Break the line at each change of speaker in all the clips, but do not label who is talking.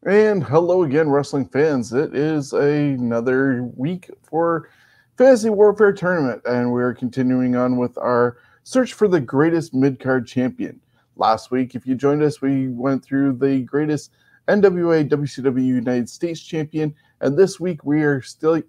And hello again, wrestling fans. It is another week for Fantasy Warfare Tournament, and we're continuing on with our search for the greatest mid-card champion. Last week, if you joined us, we went through the greatest NWA WCW United States champion, and this week we are still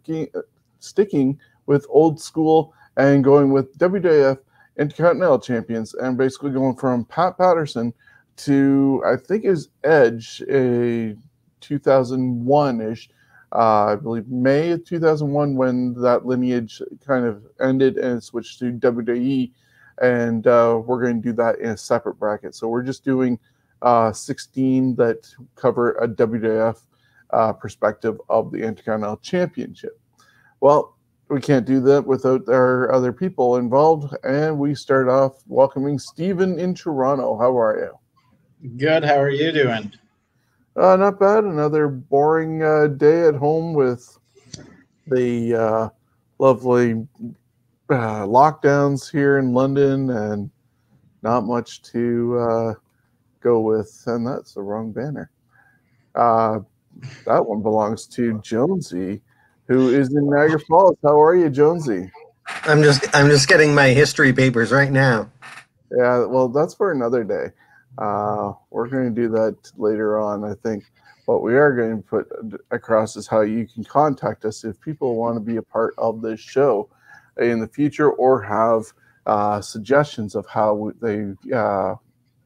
sticking with old school and going with WWF Intercontinental Champions, and basically going from Pat Patterson to, I think it was Edge, a 2001-ish, I believe May of 2001, when that lineage kind of ended and switched to WWE, and we're going to do that in a separate bracket. So we're just doing 16 that cover a WWF perspective of the Intercontinental Championship. Well, we can't do that without our other people involved, and we start off welcoming Steven in Toronto. How are you?
Good. How are you doing?
Not bad. Another boring day at home with the lovely lockdowns here in London and not much to go with. And that's the wrong banner. That one belongs to Jonesy, who is in Niagara Falls. How are you, Jonesy?
I'm just getting my history papers right now.
Yeah, well, that's for another day. We're going to do that later on, I think. What we are going to put across is how you can contact us if people want to be a part of this show in the future or have suggestions of how they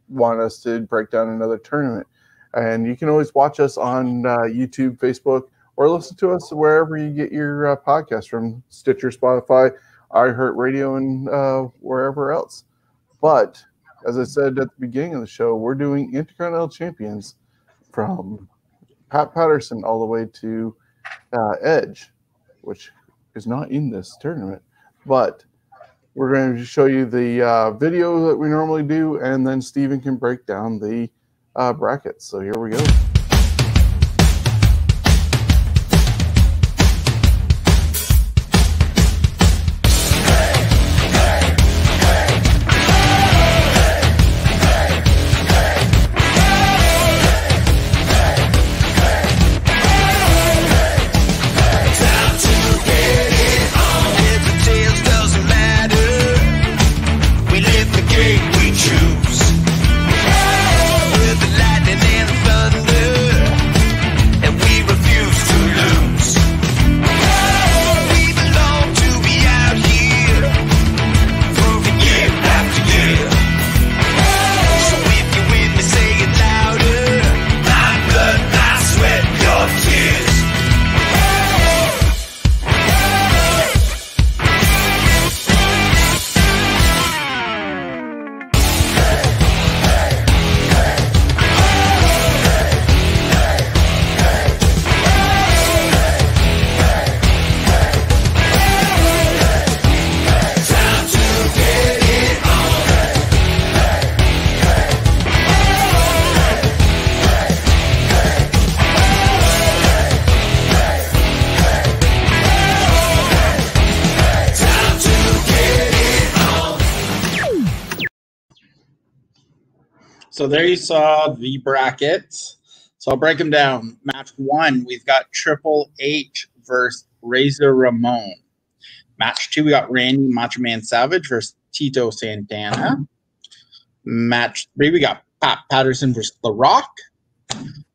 want us to break down another tournament. And you can always watch us on YouTube, Facebook, or listen to us wherever you get your podcast from, Stitcher, Spotify, iHeartRadio, and wherever else. But as I said at the beginning of the show, we're doing Intercontinental Champions from Pat Patterson all the way to Edge, which is not in this tournament. But we're going to show you the video that we normally do, and then Steven can break down the brackets. So here we go.
So there you saw the brackets. So I'll break them down. Match 1, we've got Triple H versus Razer Ramon. Match 2, we got Randy Macho Man Savage versus Tito Santana. Match 3, we got Pat Patterson versus The Rock.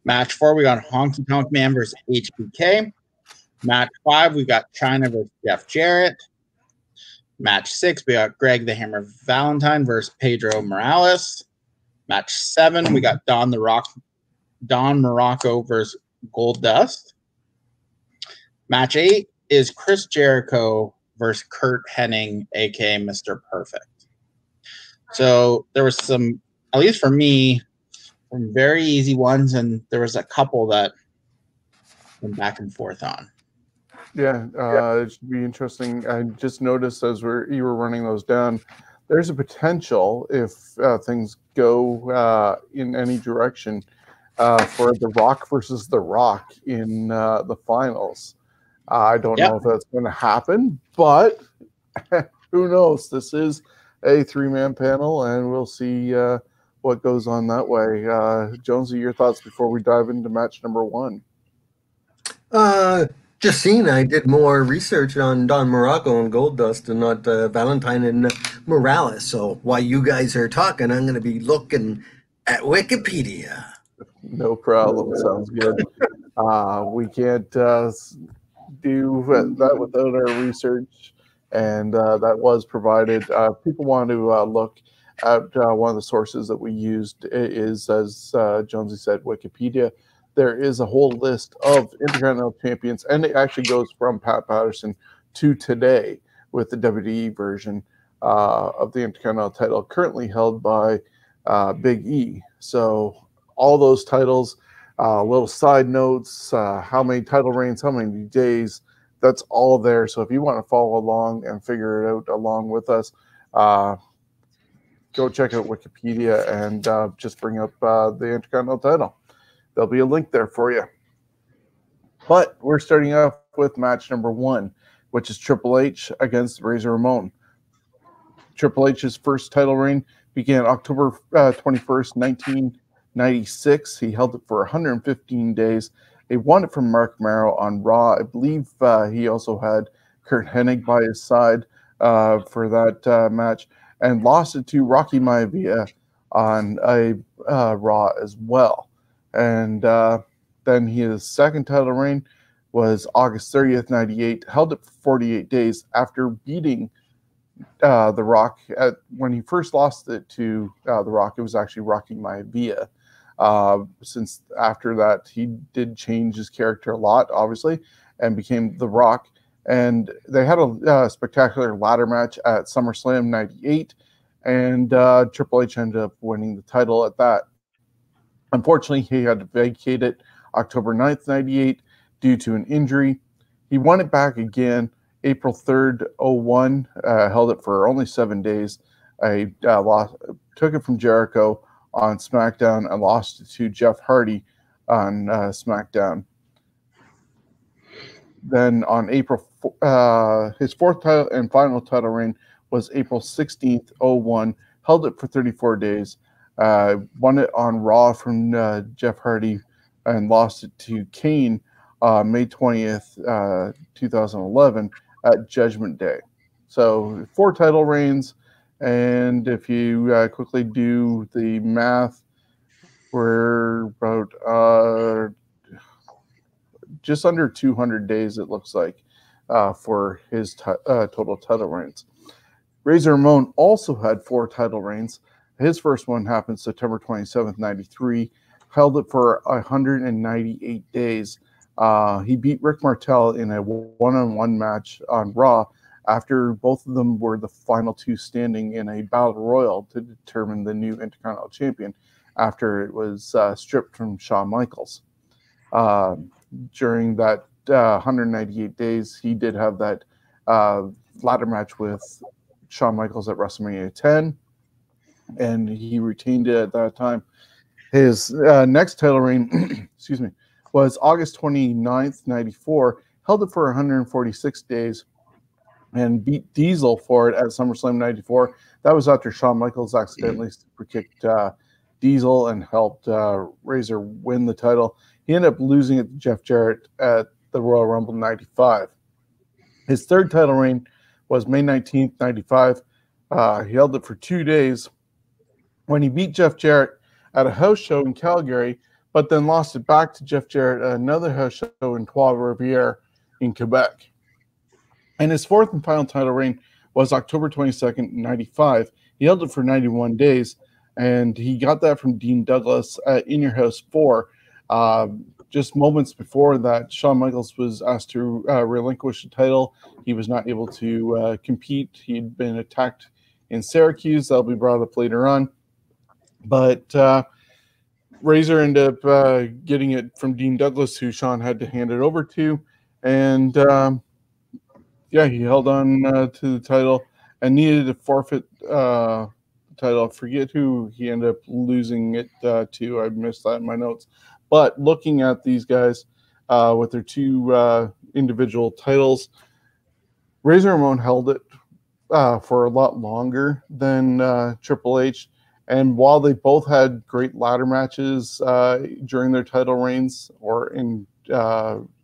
Match 4, we got Honky Tonk Man versus HBK. Match 5, we got Chyna versus Jeff Jarrett. Match 6, we got Greg the Hammer Valentine versus Pedro Morales. Match 7, we got Don Morocco versus Goldust. Match 8 is Chris Jericho versus Kurt Henning, aka Mr. Perfect. So there was some, at least for me, some very easy ones, and there was a couple that went back and forth on.
Yeah, it should be interesting. I just noticed as you were running those down, there's a potential, if things go in any direction, for The Rock versus The Rock in the finals. I don't know if that's going to happen, but who knows? This is a three-man panel, and we'll see what what goes on that way. Jonesy, your thoughts before we dive into match number 1?
Just seen, I did more research on Don Morocco and Goldust and not Valentine and Morales. So while you guys are talking, I'm going to be looking at Wikipedia.
No problem. Sounds good. We can't do that without our research, and that was provided. People want to look at one of the sources that we used is, as Jonesy said, Wikipedia. There is a whole list of Intercontinental Champions, and it actually goes from Pat Patterson to today with the WWE version of the Intercontinental title currently held by Big E. So all those titles, little side notes, how many title reigns, how many days, that's all there. So if you want to follow along and figure it out along with us, go check out Wikipedia and just bring up the Intercontinental title. There'll be a link there for you. But we're starting off with match number 1, which is Triple H against Razer Ramon. Triple H's first title reign began October 21st, 1996. He held it for 115 days. He won it from Mark Morrow on Raw. I believe he also had Curt Hennig by his side for that match, and lost it to Rocky Maivia on a Raw as well. And then his second title reign was August 30th, 98, held it for 48 days after beating The Rock. When he first lost it to The Rock, it was actually Rocky Maivia. Since after that, he did change his character a lot, obviously, and became The Rock. And they had a spectacular ladder match at SummerSlam 98, and Triple H ended up winning the title at that. Unfortunately, he had to vacate it October 9th, 98 due to an injury. He won it back again April 3rd, 01, held it for only 7 days. Took it from Jericho on SmackDown and lost it to Jeff Hardy on SmackDown. Then on his fourth title and final title reign was April 16th, 01, held it for 34 days. Won it on Raw from Jeff Hardy and lost it to Kane May 20th, 2011 at Judgment Day. So 4 title reigns, and if you quickly do the math, we're about just under 200 days, it looks like, for his total title reigns. Razer Ramon also had 4 title reigns. His first one happened September 27th, 93, held it for 198 days. He beat Rick Martel in a one-on-one match on Raw after both of them were the final 2 standing in a battle royal to determine the new Intercontinental Champion after it was stripped from Shawn Michaels. During that 198 days, he did have that ladder match with Shawn Michaels at WrestleMania 10, and he retained it at that time. His next title reign, excuse me, was August 29th, 94, held it for 146 days, and beat Diesel for it at SummerSlam 94. That was after Shawn Michaels accidentally super kicked Diesel and helped Razor win the title. He ended up losing it to Jeff Jarrett at the Royal Rumble 95. His third title reign was May 19th, 95. He held it for 2 days when he beat Jeff Jarrett at a house show in Calgary, but then lost it back to Jeff Jarrett at another house show in Trois-Rivières in Quebec. And his fourth and final title reign was October 22nd, 95. He held it for 91 days, and he got that from Dean Douglas at In Your House 4. Just moments before that, Shawn Michaels was asked to relinquish the title. He was not able to compete. He'd been attacked in Syracuse. That'll be brought up later on. But Razor ended up getting it from Dean Douglas, who Shawn had to hand it over to. And, he held on to the title and needed to forfeit the title. I forget who he ended up losing it to. I missed that in my notes. But looking at these guys with their 2 individual titles, Razer Ramon held it for a lot longer than Triple H. And while they both had great ladder matches during their title reigns, or in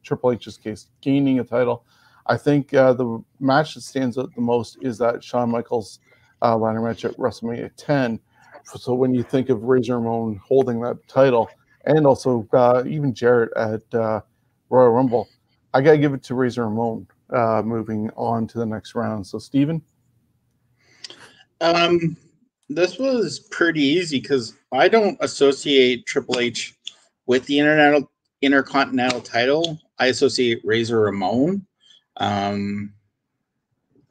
Triple H's case, gaining a title, I think the match that stands out the most is that Shawn Michaels ladder match at WrestleMania 10. So when you think of Razer Ramon holding that title, and also even Jarrett at Royal Rumble, I got to give it to Razer Ramon moving on to the next round. So, Steven?
This was pretty easy because I don't associate Triple H with the Intercontinental title. I associate Razer Ramon.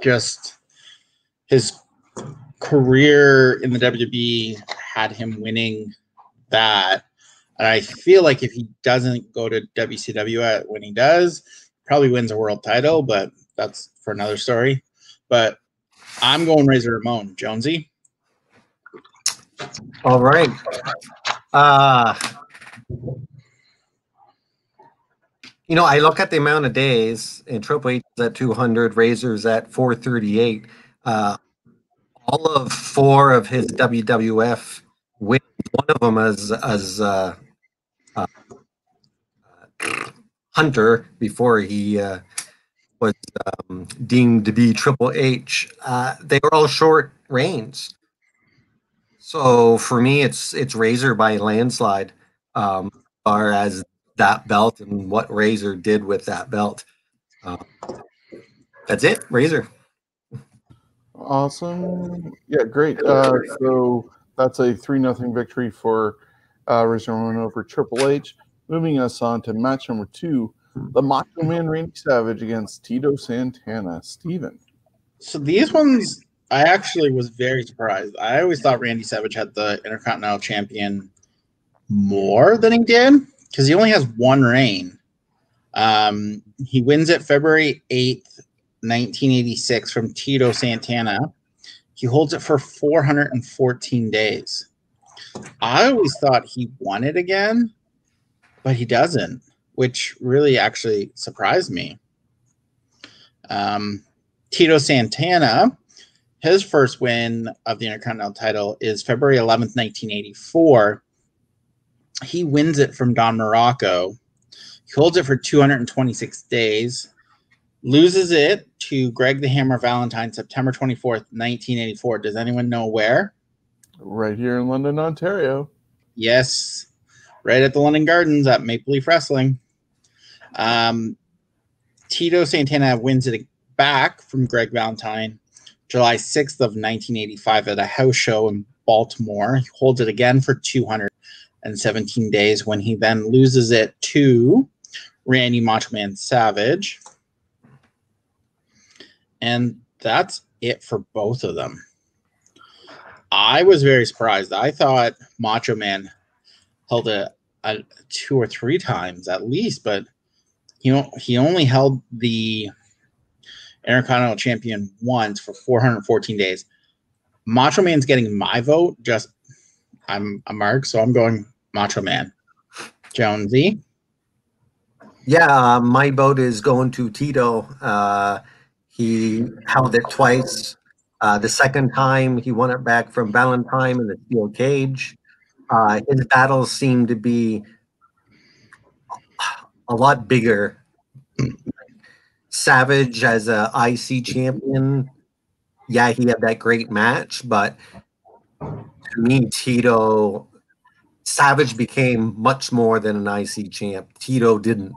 Just his career in the WWE had him winning that. And I feel like if he doesn't go to WCW when he does, probably wins a world title, but that's for another story. But I'm going Razer Ramon. Jonesy?
All right. You know, I look at the amount of days, and Triple H is at 200, Razor's at 438. All of 4 of his WWF wins, one of them as Hunter before he was deemed to be Triple H. They were all short reigns. So for me, it's Razor by landslide, as far as that belt and what Razor did with that belt. That's it, Razor.
Awesome. Yeah, great. So that's a 3-0 victory for Razor Ramon over Triple H. Moving us on to match number 2, the Macho Man Randy Savage against Tito Santana. Steven?
So these ones, I actually was very surprised. I always thought Randy Savage had the Intercontinental Champion more than he did because he only has 1 reign. He wins it February 8th, 1986 from Tito Santana. He holds it for 414 days. I always thought he won it again, but he doesn't, which really actually surprised me. Tito Santana, his first win of the Intercontinental title is February 11th, 1984. He wins it from Don Morocco. He holds it for 226 days. Loses it to Greg the Hammer Valentine September 24th, 1984. Does anyone know where?
Right here in London, Ontario.
Yes, right at the London Gardens at Maple Leaf Wrestling. Tito Santana wins it back from Greg Valentine July 6th of 1985 at a house show in Baltimore. He holds it again for 217 days when he then loses it to Randy Macho Man Savage. And that's it for both of them. I was very surprised. I thought Macho Man held it 2 or 3 times at least, but he only held the Intercontinental Champion once for 414 days. Macho Man's getting my vote. I'm a mark, so I'm going Macho Man. Jonesy?
Yeah, my vote is going to Tito. He held it twice. The second time, he won it back from Valentine in the steel cage. His battles seem to be a lot bigger. Savage as a IC champion, yeah, he had that great match, but to me, Savage became much more than an IC champ. Tito didn't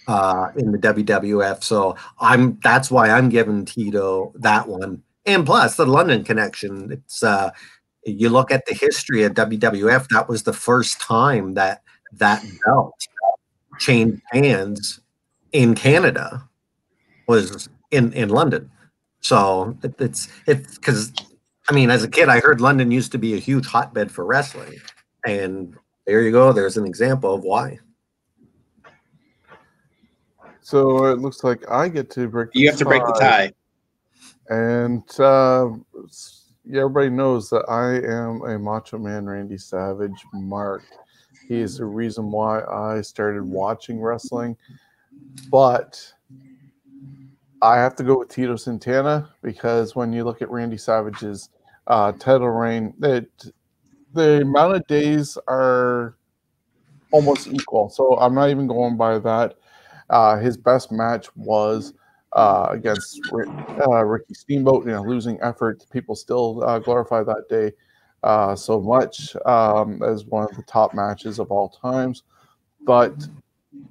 in the WWF, so that's why I'm giving Tito that one. And plus the London connection. It's you look at the history of WWF, that was the first time that belt changed hands in Canada was in London. So it's because I mean, as a kid, I heard London used to be a huge hotbed for wrestling, and there you go. There's an example of why.
So it looks like I get to break the tie.
You have to break the tie.
And yeah, everybody knows that I am a Macho Man Randy Savage mark. He is the reason why I started watching wrestling. But I have to go with Tito Santana because when you look at Randy Savage's title reign, the amount of days are almost equal, so I'm not even going by that. His best match was against Ricky Steamboat in a losing effort. People still glorify that day so much as one of the top matches of all times. But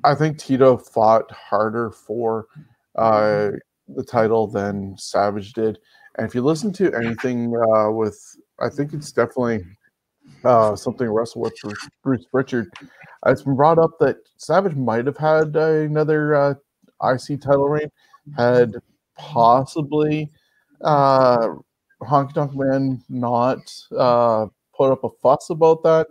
I think Tito fought harder for the title than Savage did. And if you listen to anything I think it's definitely something Russell with Bruce Pritchard. It's been brought up that Savage might have had another IC title reign had possibly Honky Tonk Man not put up a fuss about that.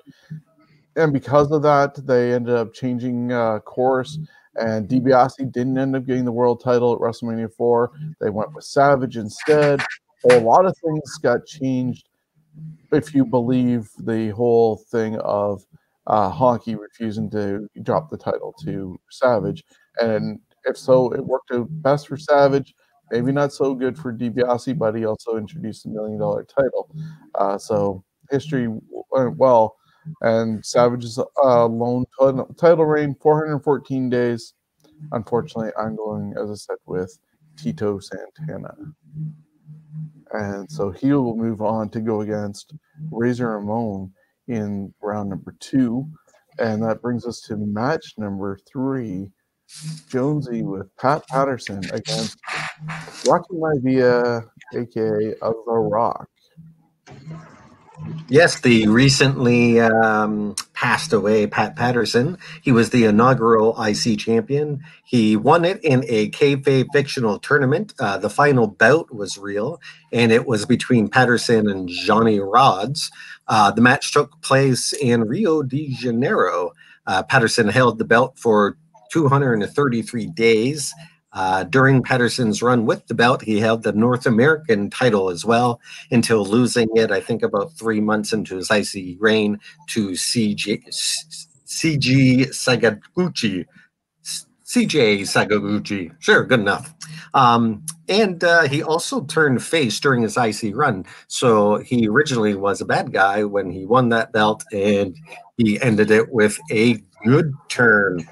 And because of that, they ended up changing course. And DiBiase didn't end up getting the world title at WrestleMania 4. They went with Savage instead. So a lot of things got changed if you believe the whole thing of Honky refusing to drop the title to Savage. And if so, it worked out best for Savage. Maybe not so good for DiBiase, but he also introduced the $1 million title. So history went well. And Savage's lone title reign, 414 days. Unfortunately, I'm going, as I said, with Tito Santana. And so he will move on to go against Razer Ramon in round number 2. And that brings us to match number 3. Jonesy with Pat Patterson against Rocky Maivia, a.k.a. The Rock.
Yes, the recently passed away Pat Patterson. He was the inaugural IC champion. He won it in a kayfabe fictional tournament. The final bout was real, and it was between Patterson and Johnny Rodz. The match took place in Rio de Janeiro. Patterson held the belt for 233 days. During Patterson's run with the belt, he held the North American title as well until losing it, I think, about 3 months into his IC reign to CJ Sakaguchi. CJ Sakaguchi. Sure, good enough. And he also turned face during his IC run. So he originally was a bad guy when he won that belt, and he ended it with a good turn.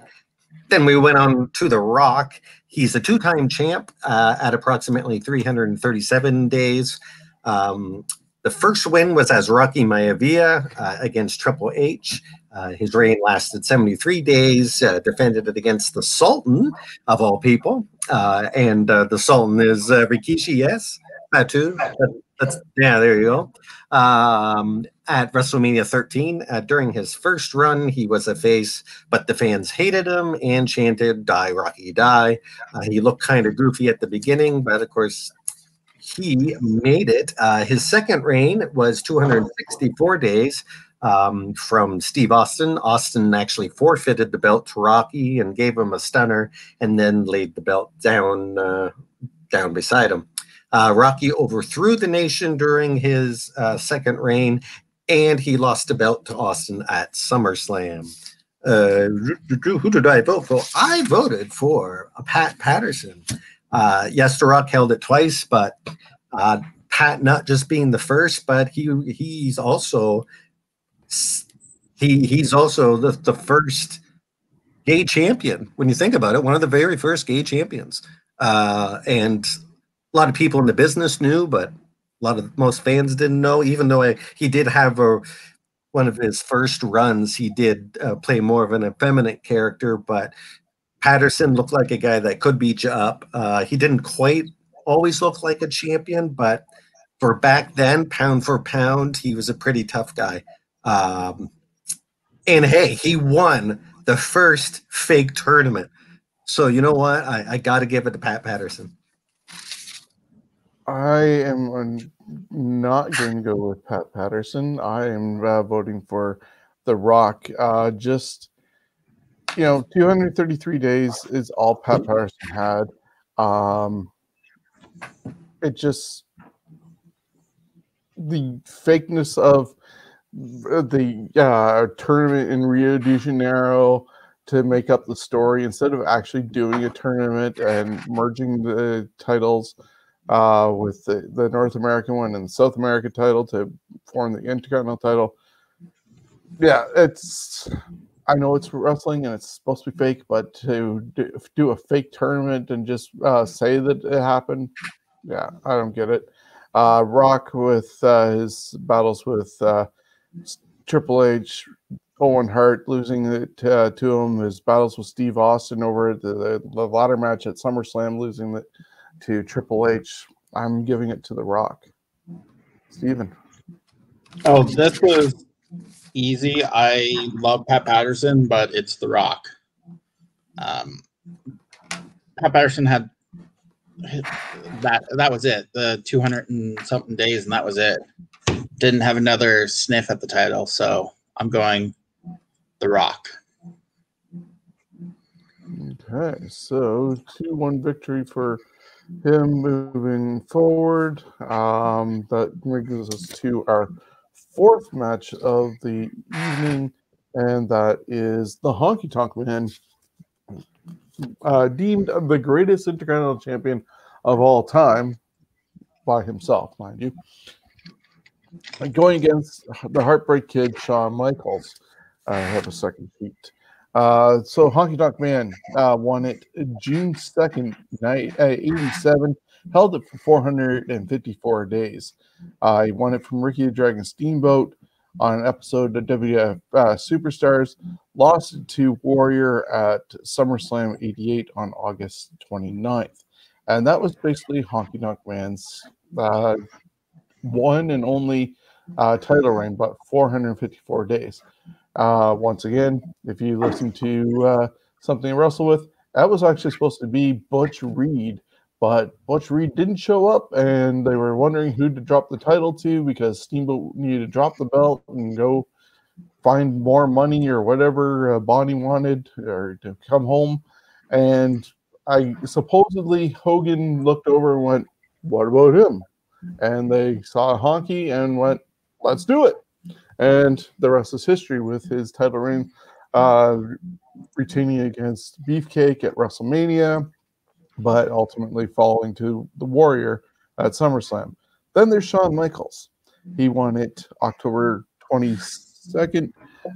Then we went on to The Rock. He's a 2-time champ at approximately 337 days. The first win was as Rocky Maivia against Triple H. His reign lasted 73 days, defended it against the Sultan, of all people. And the Sultan is Rikishi, yes? That too? Yeah, there you go. At WrestleMania 13, during his first run, he was a face, but the fans hated him and chanted, "Die, Rocky, die." He looked kind of goofy at the beginning, but of course, he made it. His second reign was 264 days from Steve Austin. Austin actually forfeited the belt to Rocky and gave him a stunner and then laid the belt down beside him. Rocky overthrew the nation during his second reign, and he lost the belt to Austin at SummerSlam. Who did I vote for? I voted for Pat Patterson. Yes, The Rock held it twice, but Pat not just being the first, but he's also the first gay champion. When you think about it, one of the very first gay champions, and a lot of people in the business knew, but most fans didn't know. Even though he did have one of his first runs, he did play more of an effeminate character, but Patterson looked like a guy that could beat you up. He didn't quite always look like a champion, but for back then, pound for pound, he was a pretty tough guy. And hey, he won the first fake tournament. So you know what? I got to give it to Pat Patterson.
I am not going to go with Pat Patterson. I am voting for The Rock. 233 days is all Pat Patterson had. It just, the fakeness of the tournament in Rio de Janeiro to make up the story instead of actually doing a tournament and merging the titles with the North American one and the South American title to form the Intercontinental title. Yeah, I know it's wrestling and it's supposed to be fake, but to do a fake tournament and just say that it happened, yeah, I don't get it. Rock with his battles with Triple H, Owen Hart losing it to him, his battles with Steve Austin over the ladder match at SummerSlam, losing it to Triple H. I'm giving it to The Rock. Steven.
Oh, this was easy. I love Pat Patterson, but it's The Rock. Pat Patterson had that was it. The 200 and something days, and that was it. Didn't have another sniff at the title, so I'm going The Rock.
Okay, so 2-1 victory for him moving forward. That brings us to our fourth match of the evening, and that is the Honky Tonk Man, deemed the greatest Intercontinental Champion of all time by himself, mind you, going against the Heartbreak Kid, Shawn Michaels. I have a second sheet. So Honky Tonk Man won it June 2nd, 87, held it for 454 days. He won it from Ricky the Dragon Steamboat on an episode of WWF Superstars, lost it to Warrior at SummerSlam 88 on August 29th. And that was basically Honky Tonk Man's one and only title reign, but 454 days. Once again, if you listen to Something to Wrestle With, that was actually supposed to be Butch Reed, but Butch Reed didn't show up, and they were wondering who to drop the title to because Steamboat needed to drop the belt and go find more money or whatever Bonnie wanted, or to come home. And supposedly Hogan looked over and went, "What about him?" And they saw Honky and went, "Let's do it." And the rest is history with his title reign, retaining against Beefcake at WrestleMania, but ultimately falling to the Warrior at SummerSlam. Then there's Shawn Michaels. He won it October 22nd,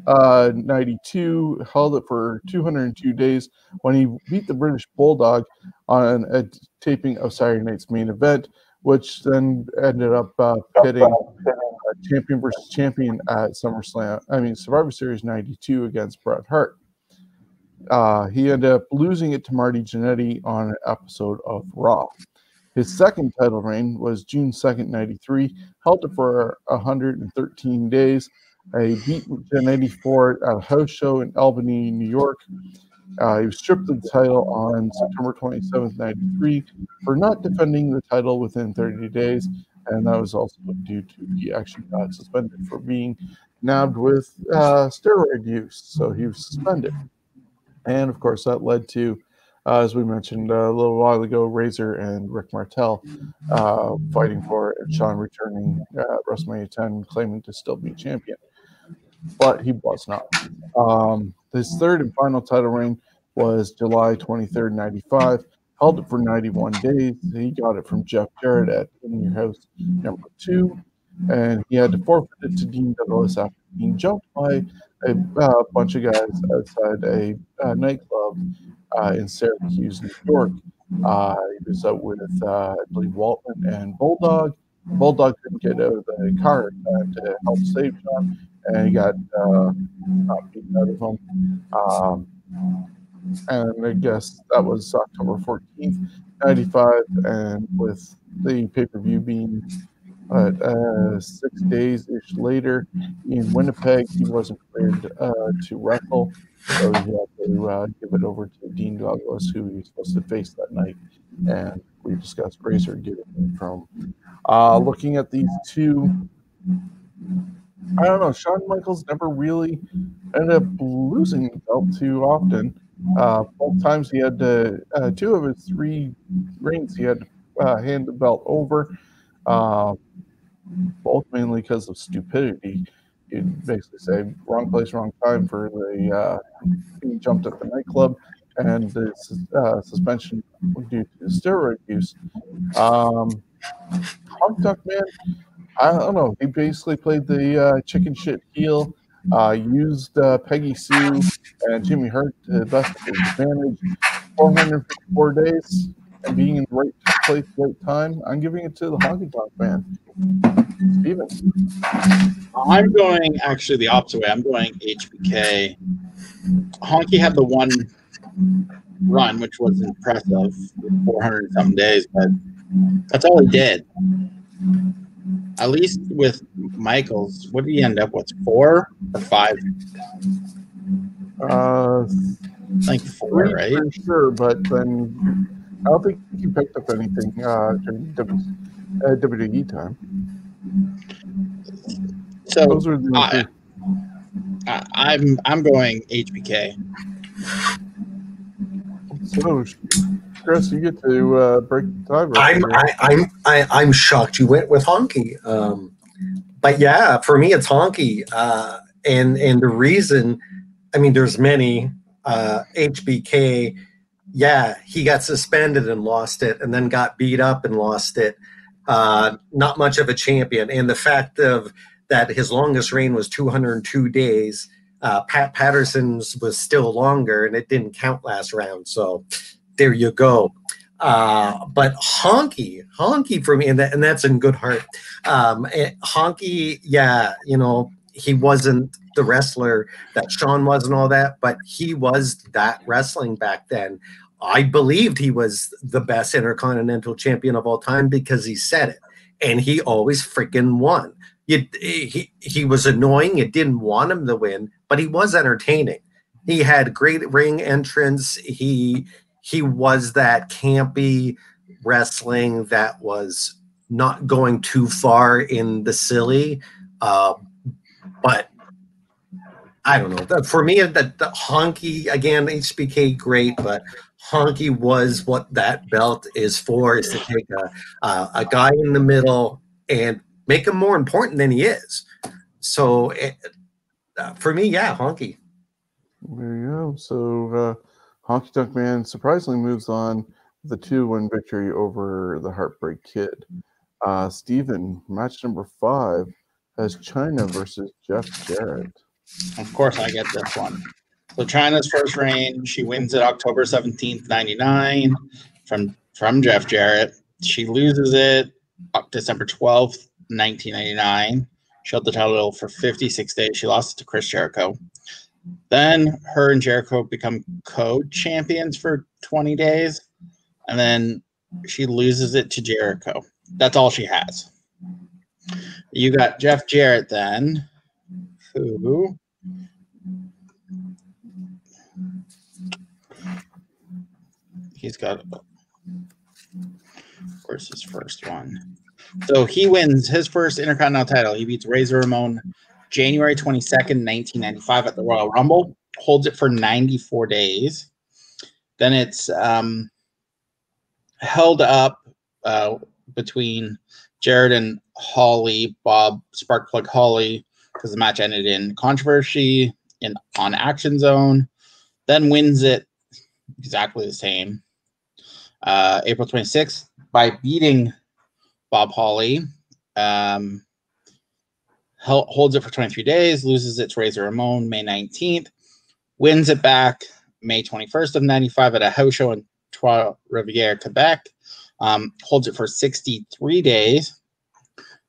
92, held it for 202 days when he beat the British Bulldog on a taping of Saturday Night's Main Event, which then ended up pitting champion versus champion at Survivor Series 92 against Bret Hart. He ended up losing it to Marty Jannetty on an episode of Raw. His second title reign was June 2nd, 93, held it for 113 days. He beat Jannetty for it at a house show in Albany, New York. He was stripped of the title on September 27th, 93 for not defending the title within 30 days, and that was also due to he actually got suspended for being nabbed with steroid use, so he was suspended. And, of course, that led to, as we mentioned a little while ago, Razor and Rick Martel fighting for it, and Shawn returning at WrestleMania 10, claiming to still be champion. But he was not. His third and final title reign was July 23rd, 95. Held it for 91 days. He got it from Jeff Jarrett at In Your House number 2. And he had to forfeit it to Dean Douglas after being jumped by a bunch of guys outside a nightclub in Syracuse, New York. He was out with, I believe, Waltman and Bulldog. Bulldog couldn't get out of the car to help save Shawn, and he got beaten out of him. And I guess that was October 14th, 95, and with the pay-per-view being 6 days-ish later in Winnipeg, he wasn't cleared to wrestle, so he had to give it over to Dean Douglas, who he was supposed to face that night, and we discussed Razor getting it from. Looking at these two, I don't know, Shawn Michaels never really ended up losing the belt too often. Both times he had to, 2 of his 3 reigns, he had to hand the belt over, both mainly because of stupidity. You'd basically say wrong place, wrong time for the being jumped at the nightclub, and the suspension due to steroid use. Honky Tonk Man, I don't know. He basically played the chicken shit heel Used Peggy Sue and Jimmy Hart to the best of his advantage. 454 days and being in the right place, right time. I'm giving it to the Honky Tonk Man. Steven.
I'm going actually the opposite way. I'm going HBK. Honky had the one run, which was impressive, 400 something days, but that's all he did. At least with Michaels, what did he end up with? 4 or 5? Like 4, right?
For sure, but then I don't think he picked up anything during WWE time.
So
those are the
I'm going HBK.
So, Chris, you get to break the tie.
I'm shocked you went with Honky. But yeah, for me it's Honky. And the reason, I mean, there's many. HBK, yeah, he got suspended and lost it, and then got beat up and lost it. Not much of a champion, and the fact of that his longest reign was 202 days. Patterson's was still longer, and it didn't count last round. So there you go. But Honky for me, and that's in good heart. Honky, yeah, you know, he wasn't the wrestler that Shawn was and all that, but he was that wrestling back then. I believed he was the best Intercontinental Champion of all time because he said it, and he always freaking won. He was annoying. You didn't want him to win, but he was entertaining. He had great ring entrance. He was that campy wrestling that was not going too far in the silly. But I don't know. For me, the Honky, again, HBK, great, but Honky was what that belt is for, is to take a guy in the middle and make him more important than he is. So for me, yeah, Honky.
There you go. So Honky Tonk Man surprisingly moves on with a 2-1 victory over the Heartbreak Kid. Steven, match number 5 has Chyna versus Jeff Jarrett.
Of course, I get this one. So Chyna's first reign, she wins it October 17th, 99 from Jeff Jarrett. She loses it December 12th, 1999. She held the title for 56 days. She lost it to Chris Jericho. Then her and Jericho become co-champions for 20 days. And then she loses it to Jericho. That's all she has. You got Jeff Jarrett then, who he's got, where's his first one? So he wins his first Intercontinental title. He beats Razer Ramon January 22nd, 1995 at the Royal Rumble. Holds it for 94 days. Then it's held up between Jarrett and Holly, Bob Sparkplug Holly, because the match ended in controversy on Action Zone. Then wins it exactly the same. April 26th by beating Bob Holly. Holds it for 23 days, loses it to Razer Ramon May 19th, wins it back May 21st of 95 at a house show in Trois-Rivières, Quebec. Holds it for 63 days,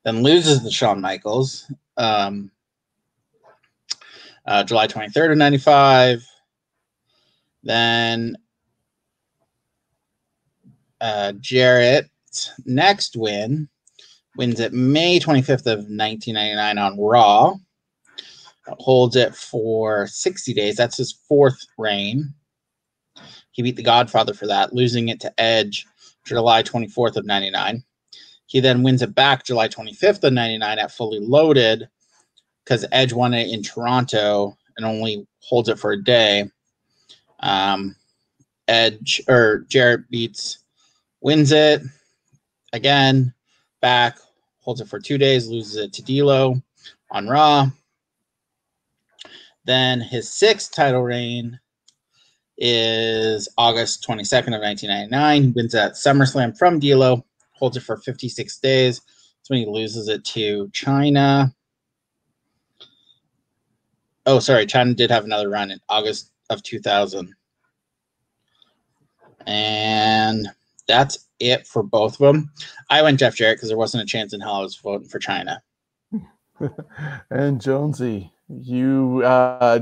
then loses to Shawn Michaels July 23rd of 95. Then Jarrett's next wins it May 25th of 1999 on Raw. Holds it for 60 days. That's his 4th reign. He beat the Godfather for that, losing it to Edge July 24th of 99. He then wins it back July 25th of 99 at Fully Loaded because Edge won it in Toronto and only holds it for a day. Jarrett wins it again, back, holds it for 2 days, loses it to D'Lo on Raw. Then his 6th title reign is August 22nd of 1999. He wins at SummerSlam from D'Lo, holds it for 56 days. That's when he loses it to Chyna. Oh, sorry. Chyna did have another run in August of 2000. And that's it for both of them. I went Jeff Jarrett because there wasn't a chance in hell I was voting for Chyna.
And Jonesy, you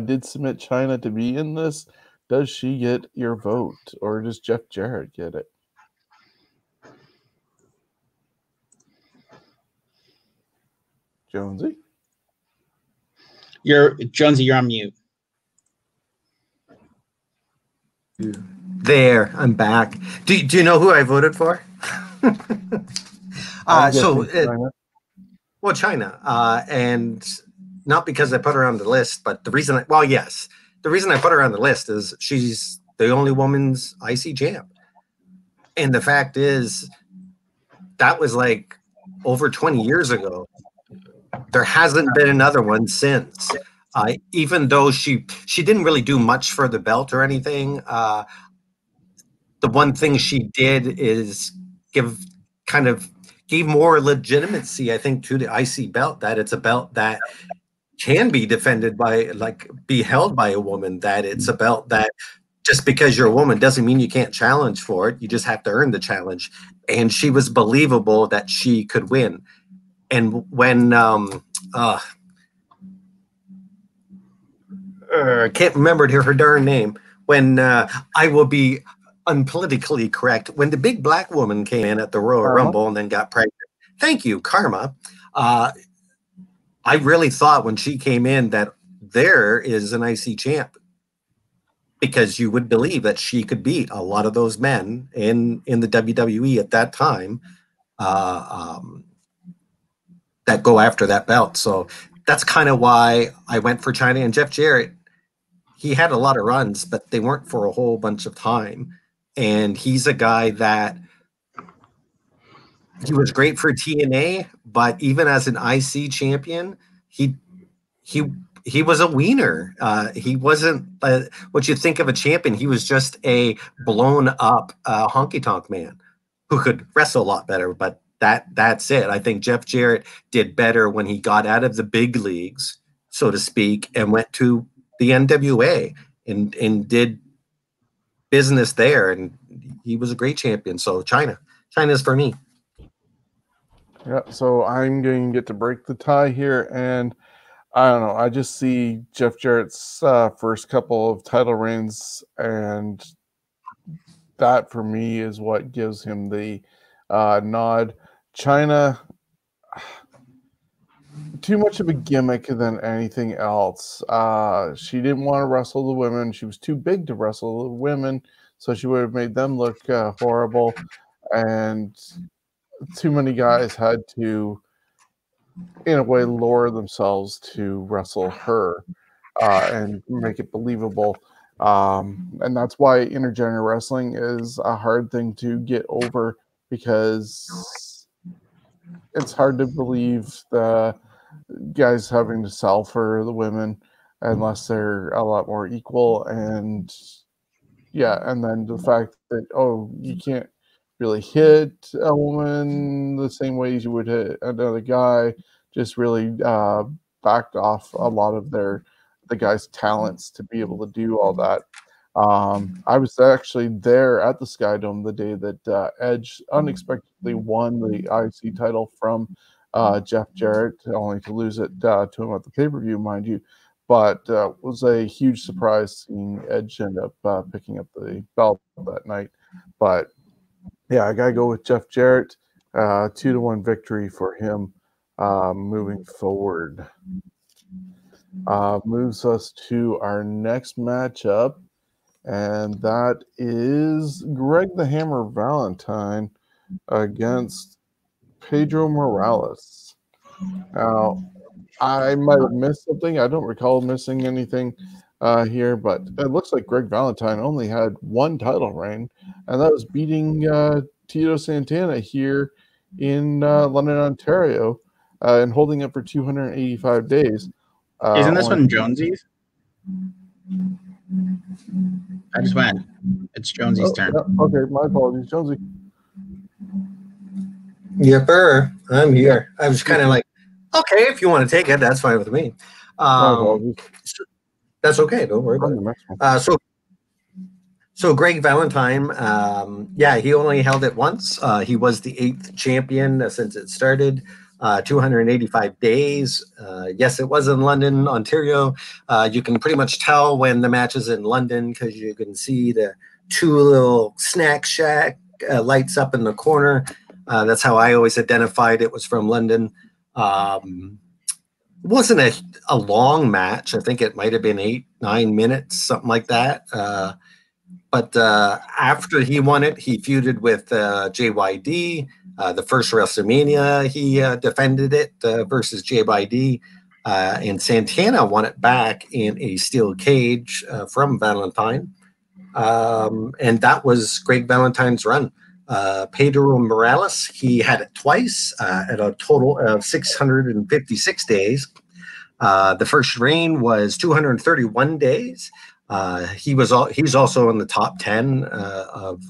did submit Chyna to be in this. Does she get your vote, or does Jeff Jarrett get it? Jonesy?
Jonesy, you're on mute.
There, I'm back. Do you know who I voted for?
Chyna.
Well, Chyna, and not because I put her on the list, but the reason the reason I put her on the list is she's the only woman's IC champ. And the fact is, that was like over 20 years ago. There hasn't been another one since. Even though she didn't really do much for the belt or anything, the one thing she did is gave more legitimacy, I think, to the IC belt, that it's a belt that can be defended be held by a woman, that it's a belt that just because you're a woman doesn't mean you can't challenge for it. You just have to earn the challenge. And she was believable that she could win. And when I can't remember her darn name, when I will be unpolitically correct, when the big black woman came in at the Royal Rumble and then got pregnant. Thank you, Karma. I really thought when she came in that there is an IC champ, because you would believe that she could beat a lot of those men in the WWE at that time that go after that belt. So that's kind of why I went for Chyna. And Jeff Jarrett, he had a lot of runs, but they weren't for a whole bunch of time. And he's a guy that he was great for TNA, but even as an IC champion, he was a wiener. He wasn't what you think of a champion. He was just a blown up honky tonk man who could wrestle a lot better. But that's it. I think Jeff Jarrett did better when he got out of the big leagues, so to speak, and went to the NWA and did business there. And he was a great champion. So Chyna's for me.
Yeah, so I'm going to get to break the tie here, and I don't know. I just see Jeff Jarrett's first couple of title reigns, and that for me is what gives him the nod. Chyna, too much of a gimmick than anything else. She didn't want to wrestle the women. She was too big to wrestle the women, so she would have made them look horrible, and too many guys had to, in a way, lower themselves to wrestle her and make it believable. And that's why intergender wrestling is a hard thing to get over, because it's hard to believe the guys having to sell for the women unless they're a lot more equal. And yeah, and then the fact that, you can't really hit a woman the same way as you would hit another guy, just really backed off a lot of the guy's talents to be able to do all that. I was actually there at the Skydome the day that Edge unexpectedly won the IC title from Jeff Jarrett, only to lose it to him at the pay-per-view, mind you. But it was a huge surprise seeing Edge end up picking up the belt that night. But yeah, I gotta go with Jeff Jarrett. 2-1 victory for him moving forward. Moves us to our next matchup, and that is Greg the Hammer Valentine against Pedro Morales. Now, I might have missed something. I don't recall missing anything here, but it looks like Greg Valentine only had one title reign, and that was beating Tito Santana here in London, Ontario, and holding it for 285 days.
Isn't this one Jonesy's? I just went. It's Jonesy's turn.
Yeah, okay, my apologies, Jonesy.
Yepper, I'm here. I was kind of like, okay, if you want to take it, that's fine with me.
My apologies.
That's okay. Don't worry about it. So Greg Valentine, yeah, he only held it once. He was the 8th champion since it started. 285 days. Yes, it was in London, Ontario. You can pretty much tell when the match is in London because you can see the 2 little snack shack lights up in the corner. That's how I always identified it was from London. It wasn't a long match. I think it might have been 8-9 minutes, something like that. But after he won it, he feuded with JYD. The first WrestleMania, he defended it versus JYD. And Santana won it back in a steel cage from Valentine. And that was Greg Valentine's run. Pedro Morales, he had it twice at a total of 656 days. The first reign was 231 days. He's also in the top 10 of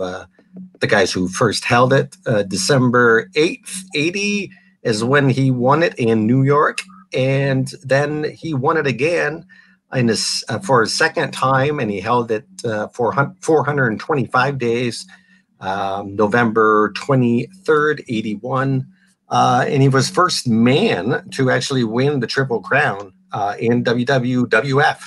the guys who first held it. December 8th, 80 is when he won it in New York. And then he won it again for his second time, and he held it for 425 days. November 23rd, 81. And he was first man to actually win the Triple Crown in WWF.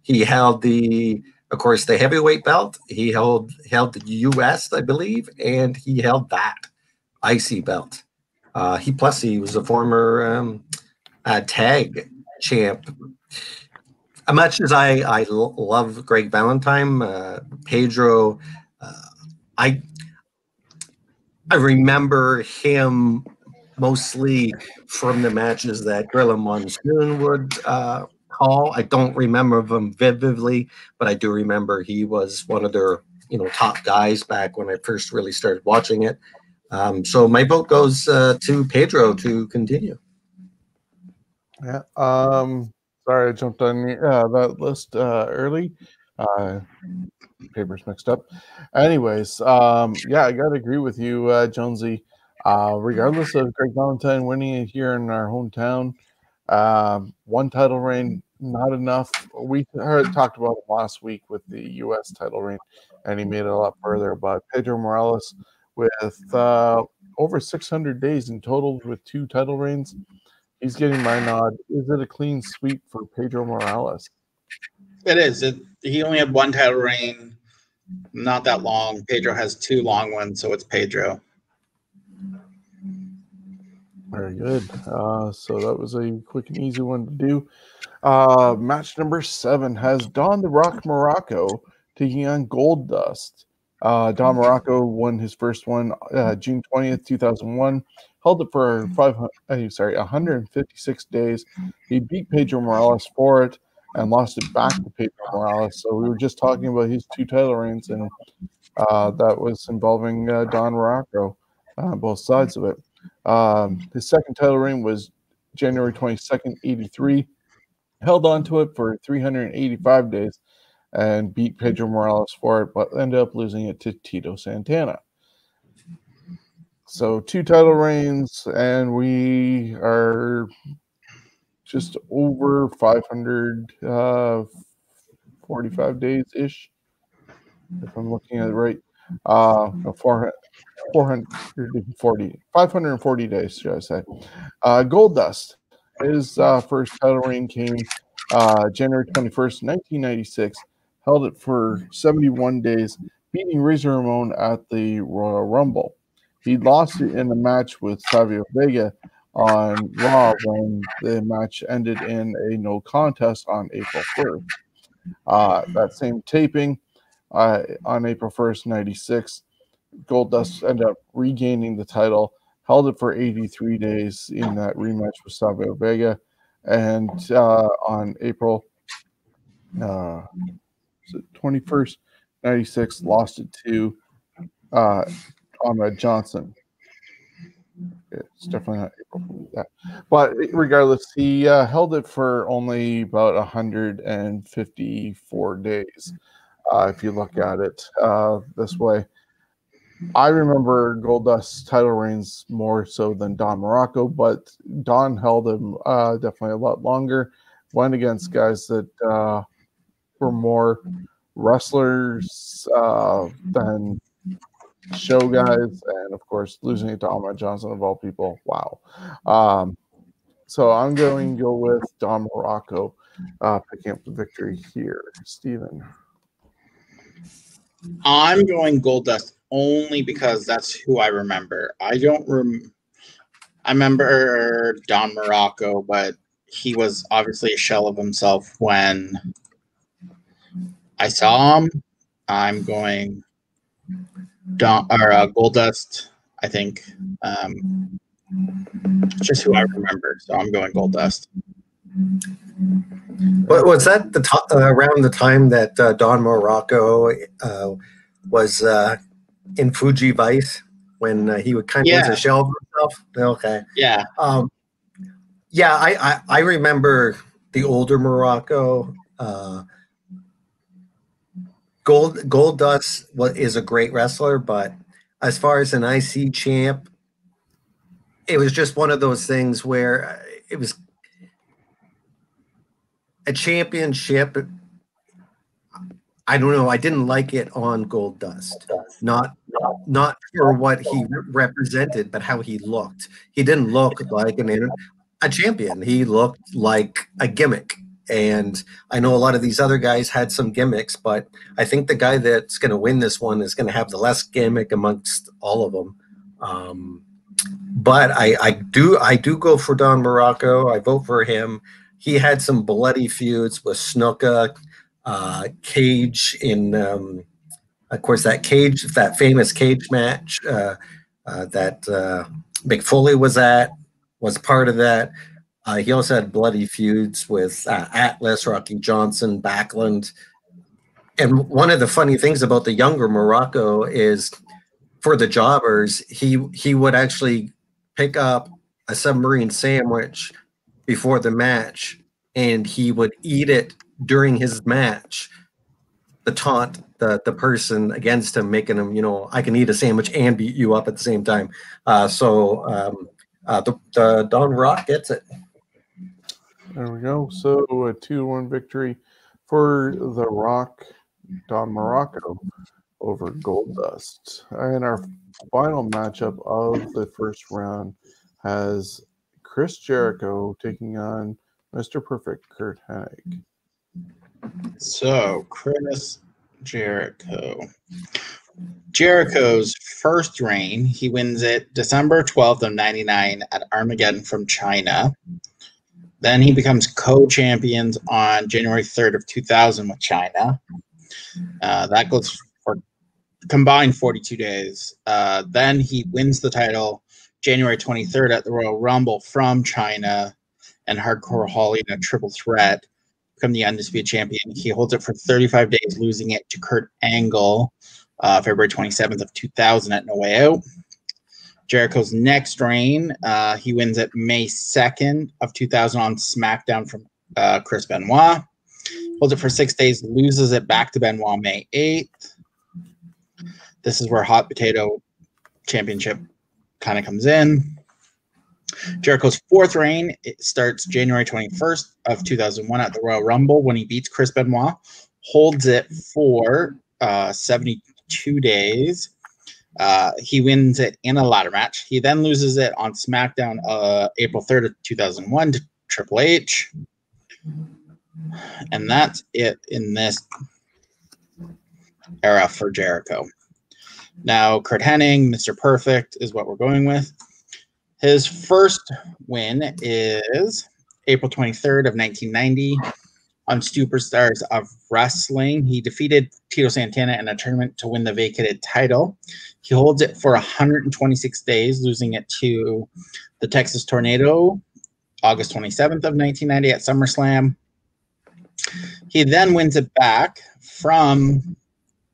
He held of course, the heavyweight belt. He held the US, I believe, and he held that IC belt. He was a former tag champ. As much as I love Greg Valentine, Pedro, I remember him mostly from the matches that Gorilla Monsoon would call. I don't remember them vividly, but I do remember he was one of their top guys back when I first really started watching it. So my vote goes to Pedro to continue.
Yeah. Sorry, I jumped on that list early. Papers mixed up. Anyways, yeah, I gotta agree with you, Jonesy. Regardless of Greg Valentine winning it here in our hometown, one title reign, not enough. We talked about it last week with the U.S. title reign, and he made it a lot further. But Pedro Morales, with over 600 days in total with 2 title reigns, he's getting my nod. Is it a clean sweep for Pedro Morales?
It is. He only had 1 title reign, not that long. Pedro has 2 long ones, so it's Pedro.
Very good. So that was a quick and easy one to do. Match number 7 has Don the Rock Morocco taking on Goldust. Don Morocco won his first one June 20th, 2001. Held it for 156 days. He beat Pedro Morales for it and lost it back to Pedro Morales. So we were just talking about his 2 title reigns, and that was involving Don Morocco, both sides of it. His second title reign was January 22nd, 83. Held on to it for 385 days and beat Pedro Morales for it, but ended up losing it to Tito Santana. So 2 title reigns, and we are just over 545 days-ish, if I'm looking at it right. 540 days, should I say. Goldust, his first title reign came January 21st, 1996. Held it for 71 days, beating Razer Ramon at the Royal Rumble. He lost it in a match with Savio Vega on Raw when the match ended in a no contest on April 1st. That same taping on April 1st, 96, Goldust ended up regaining the title, held it for 83 days in that rematch with Savio Vega, and on April 21st, 96, lost it to Conrad Johnson. It's definitely not April. Yeah. But regardless, he held it for only about 154 days, if you look at it this way. I remember Goldust's title reigns more so than Don Morocco, but Don held him definitely a lot longer. went against guys that were more wrestlers than show guys, and of course losing it to Ahmed Johnson of all people. Wow. So I'm going to go with Don Morocco picking up the victory here. Steven.
I'm going Goldust only because that's who I remember. I remember Don Morocco, but he was obviously a shell of himself when I saw him. I'm going Goldust. I think just who I remember. So I'm going Goldust.
But was that around the time that Don Morocco was in Fuji Vice when he would kind of was a shell of himself? Okay.
Yeah.
I remember the older Morocco. Goldust is a great wrestler, but as far as an IC champ, it was just one of those things where it was a championship. I don't know. I didn't like it on Goldust. Not for what he represented, but how he looked. He didn't look like a champion. He looked like a gimmick. And I know a lot of these other guys had some gimmicks, but I think the guy that's going to win this one is going to have the less gimmick amongst all of them. But I do go for Don Morocco. I vote for him. He had some bloody feuds with Snuka, Cage in, of course, that famous cage match that Mick Foley was part of that. He also had bloody feuds with Atlas, Rocky Johnson, Backlund. And one of the funny things about the younger Morocco is for the jobbers, he would actually pick up a submarine sandwich before the match, and he would eat it during his match to taunt the person against him, making him, I can eat a sandwich and beat you up at the same time. The Don Rock gets it.
There we go. So a 2-1 victory for The Rock, Don Morocco, over Goldust. And our final matchup of the first round has Chris Jericho taking on Mr. Perfect, Curt Hennig.
So Chris Jericho's first reign, he wins it December 12th of 99 at Armageddon from Chyna. Then he becomes co-champions on January 3rd of 2000 with Chyna. That goes for combined 42 days. Then he wins the title January 23rd at the Royal Rumble from Chyna and Hardcore Holly in a triple threat, become the undisputed champion. He holds it for 35 days, losing it to Kurt Angle February 27th of 2000 at No Way Out. Jericho's next reign, he wins it May 2nd of 2000 on SmackDown from Chris Benoit. Holds it for 6 days, loses it back to Benoit May 8th. This is where Hot Potato Championship kind of comes in. Jericho's fourth reign, it starts January 21st of 2001 at the Royal Rumble when he beats Chris Benoit. Holds it for 72 days. He wins it in a ladder match. He then loses it on SmackDown April 3rd of 2001 to Triple H. And that's it in this era for Jericho. Now, Curt Hennig, Mr. Perfect, is what we're going with. His first win is April 23rd of 1990 on Superstars of Wrestling. He defeated Tito Santana in a tournament to win the vacated title. He holds it for 126 days, losing it to the Texas Tornado August 27th of 1990 at SummerSlam. He then wins it back from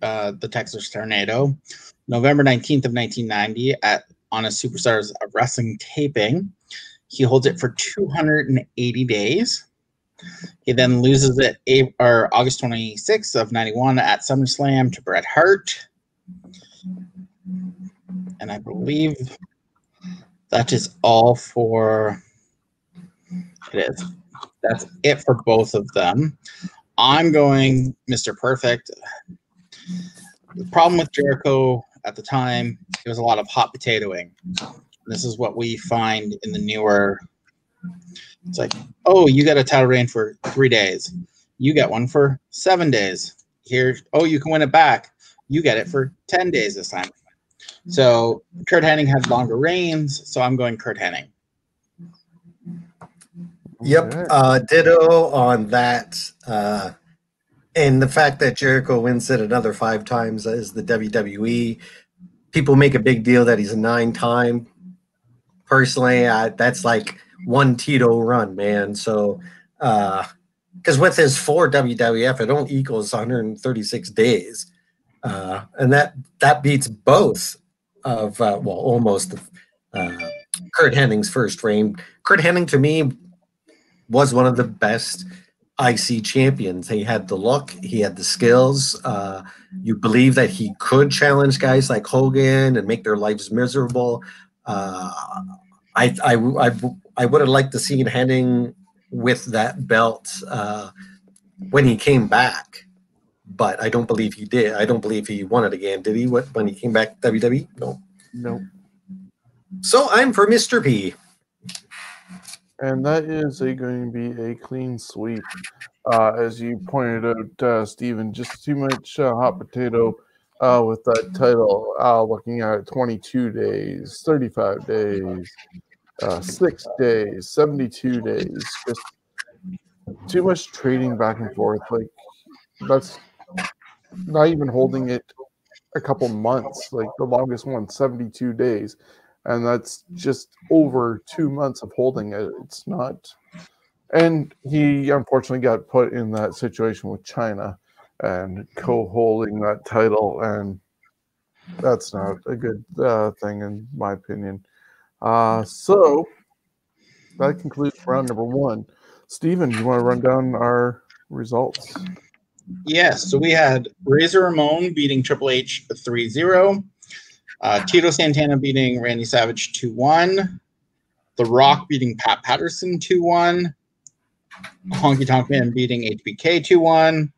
the Texas Tornado November 19th of 1990 on a Superstars of Wrestling taping. He holds it for 280 days. He then loses it August 26th of 91 at SummerSlam to Bret Hart. And I believe that is all for it is. That's it for both of them. I'm going Mr. Perfect. The problem with Jericho at the time, it was a lot of hot potatoing. This is what we find in the newer. It's like, oh, you got a title reign for 3 days. You get one for 7 days. Here, oh, you can win it back. You get it for 10 days this time. So Curt Hennig had longer reigns, so I'm going Curt Hennig.
Yep, ditto on that. And the fact that Jericho wins it another 5 times as the WWE, people make a big deal that he's a 9-time. Personally, that's like one Tito run, man. So, because with his 4 WWF, it only equals 136 days. And that beats both of, almost Curt Hennig's first reign. Curt Hennig, to me, was one of the best IC champions. He had the look, he had the skills. You believe that he could challenge guys like Hogan and make their lives miserable. I would have liked to see Henning with that belt when he came back, but I don't believe he did. I don't believe he won it again. Did he? When he came back to WWE? No. So I'm for Mr. P.
And that is going to be a clean sweep. As you pointed out, Steven, just too much hot potato with that title. Looking at 22 days, 35 days, 6 days, 72 days. Just too much trading back and forth. Like, that's not even holding it a couple months. Like, the longest one, 72 days. And that's just over 2 months of holding it. It's not. And he unfortunately got put in that situation with Chyna and co-holding that title. And that's not a good thing, in my opinion. So that concludes round number 1. Steven, you want to run down our results?
Yes. So we had Razer Ramon beating Triple H 3-0. Tito Santana beating Randy Savage 2-1. The Rock beating Pat Patterson 2-1. Honky Tonk Man beating HBK 2-1.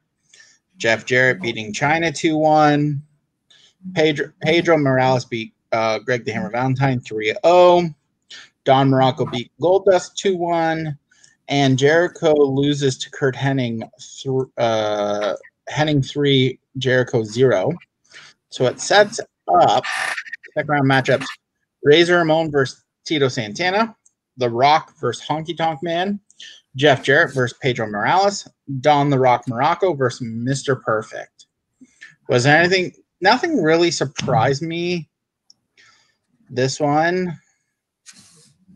Jeff Jarrett beating Chyna 2-1. Pedro Morales beat Greg the Hammer Valentine 3-0. Don Morocco beat Goldust 2-1. And Jericho loses to Curt Hennig, Hennig 3, Jericho 0. So it sets up second round matchups: Razer Ramon versus Tito Santana, The Rock versus Honky Tonk Man, Jeff Jarrett versus Pedro Morales, Don the Rock Morocco versus Mr. Perfect. Was there anything? Nothing really surprised me. This one,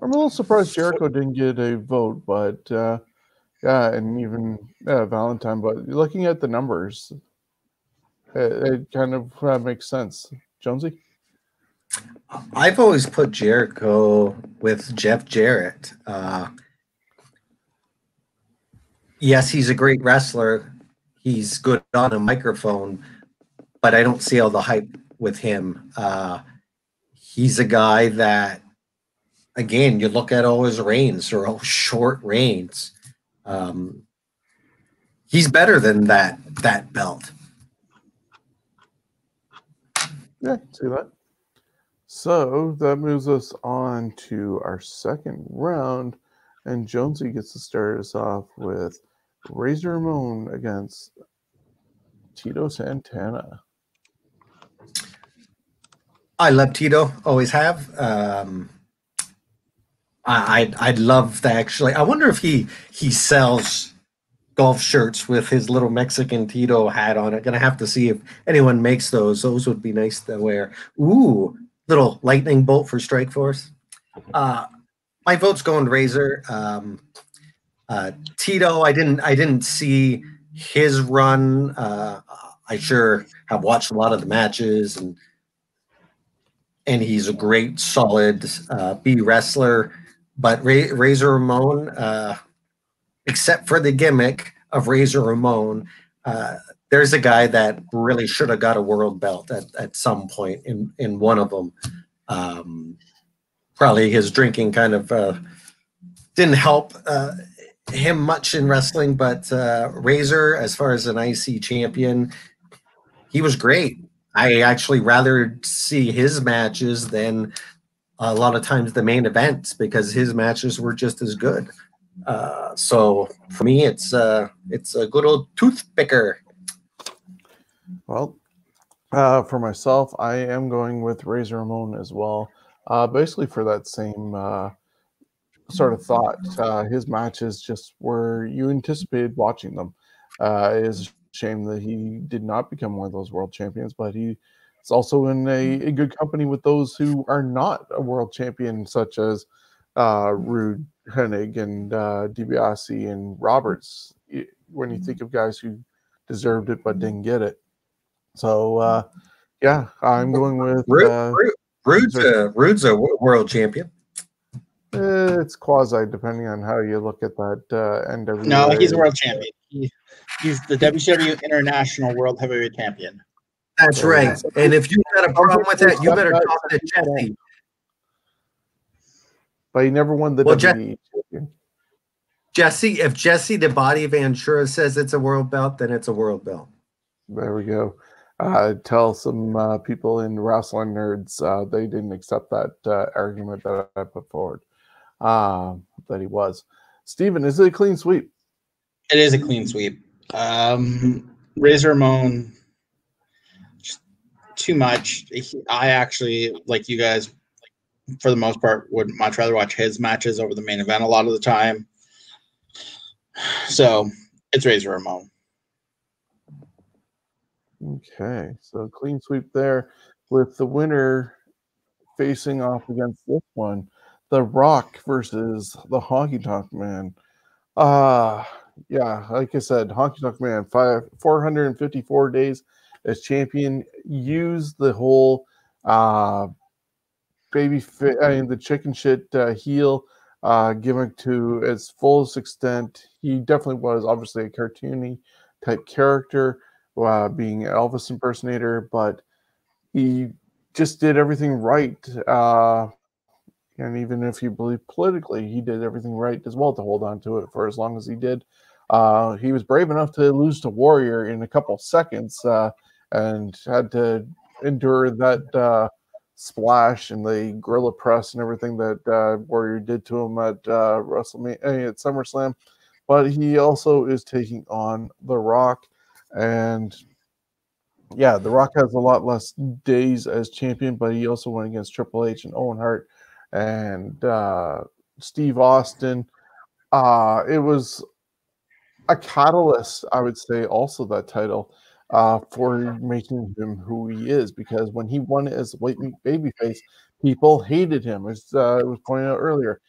I'm a little surprised Jericho didn't get a vote, but yeah, and even Valentine. But looking at the numbers, it kind of makes sense. Jonesy?
I've always put Jericho with Jeff Jarrett. Yes, he's a great wrestler. He's good on a microphone, but I don't see all the hype with him. He's a guy that, again, you look at all his reigns, they're all short reigns. He's better than that belt.
Yeah, see that. So that moves us on to our second round, and Jonesy gets to start us off with Razer Ramon against Tito Santana.
I love Tito, always have. I'd love to actually. I wonder if he sells golf shirts with his little Mexican Tito hat on it. Gonna have to see if anyone makes those. Those would be nice to wear. Ooh, little lightning bolt for Strikeforce. My vote's going Razer. Tito, I didn't see his run. I sure have watched a lot of the matches, and he's a great, solid B wrestler. But Razer Ramon, except for the gimmick of Razer Ramon, there's a guy that really should have got a world belt at some point in one of them. Probably his drinking kind of didn't help him much in wrestling, but Razor, as far as an IC champion, he was great. I actually rather see his matches than a lot of times the main events because his matches were just as good. So for me, it's a good old toothpicker.
Well, for myself, I am going with Razer Ramon as well. Basically for that same sort of thought. His matches just were, you anticipated watching them. It is a shame that he did not become one of those world champions, but he is also in a good company with those who are not a world champion, such as Rude, Hennig, and DiBiase and Roberts. When you think of guys who deserved it but didn't get it. So, yeah, I'm going with
Rude's a world champion.
It's quasi, depending on how you look at that NWA.
No, he's a world champion. He's the WCW International World Heavyweight Champion.
That's right. And if you've got a problem with that, you better talk to Jesse.
But he never won the WWE champion.
Jesse, if Jesse the Body Ventura says it's a world belt, then it's a world belt.
There we go. Tell some people in wrestling nerds they didn't accept that argument that I put forward. That he was. Steven, is it a clean sweep?
It is a clean sweep. Razer Ramon, too much. I actually, like you guys, for the most part, would much rather watch his matches over the main event a lot of the time. So it's Razer Ramon.
Okay, so clean sweep there with the winner facing off against this one. The Rock versus the Honky Tonk Man. Yeah, like I said, Honky Tonk Man, 454 days as champion. Used the whole the chicken shit heel gimmick to its fullest extent. He definitely was obviously a cartoony type character, being Elvis impersonator, but he just did everything right. And even if you believe politically, he did everything right as well to hold on to it for as long as he did. He was brave enough to lose to Warrior in a couple seconds and had to endure that splash and the gorilla press and everything that Warrior did to him at WrestleMania, at SummerSlam. But he also is taking on The Rock. And yeah, The Rock has a lot less days as champion, but he also went against Triple H and Owen Hart and Steve Austin. It was a catalyst, I would say, also that title for making him who he is, because when he won it as a white meat babyface, people hated him. As it was pointed out earlier,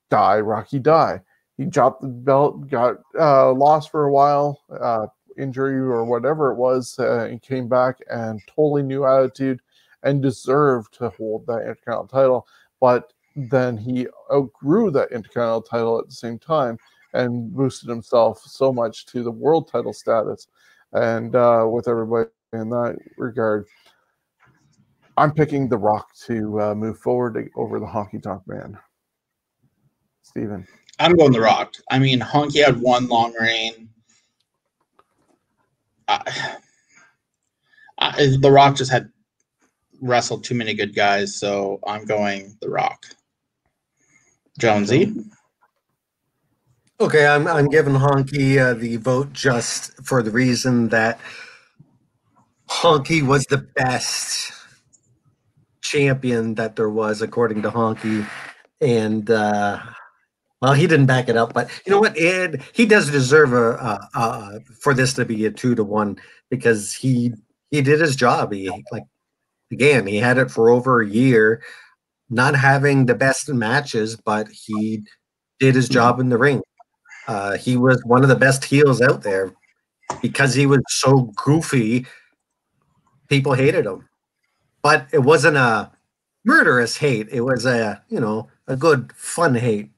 die, Rocky, die. He dropped the belt, got lost for a while, injury or whatever it was, and came back and totally new attitude and deserved to hold that Intercontinental title. But then he outgrew that Intercontinental title at the same time and boosted himself so much to the world title status. And with everybody in that regard, I'm picking The Rock to move forward over the Honky Tonk Man. Steven.
I'm going The Rock. I mean, Honky had one long reign. The Rock just had wrestled too many good guys, so I'm going The Rock. Jonesy.
Okay, I'm giving Honky the vote just for the reason that Honky was the best champion that there was, according to Honky. And well, he didn't back it up, but you know what? He does deserve for this to be a 2-1 because he did his job. He had it for over a year, not having the best matches, but he did his job in the ring. He was one of the best heels out there because he was so goofy. People hated him, but it wasn't a murderous hate. It was a good fun hate.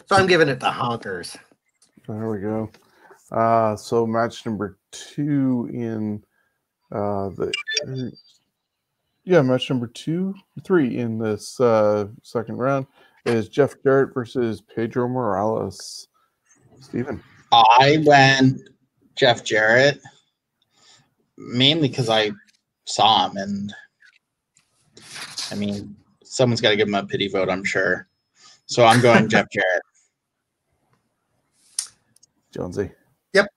So I'm giving it to Honkers.
There we go. So match number 2 in match number 3 in this second round is Jeff Jarrett versus Pedro Morales. Steven.
I went Jeff Jarrett mainly because I saw him, and I mean, someone's got to give him a pity vote, I'm sure. So I'm going Jeff Jarrett.
Jonesy.
Yep.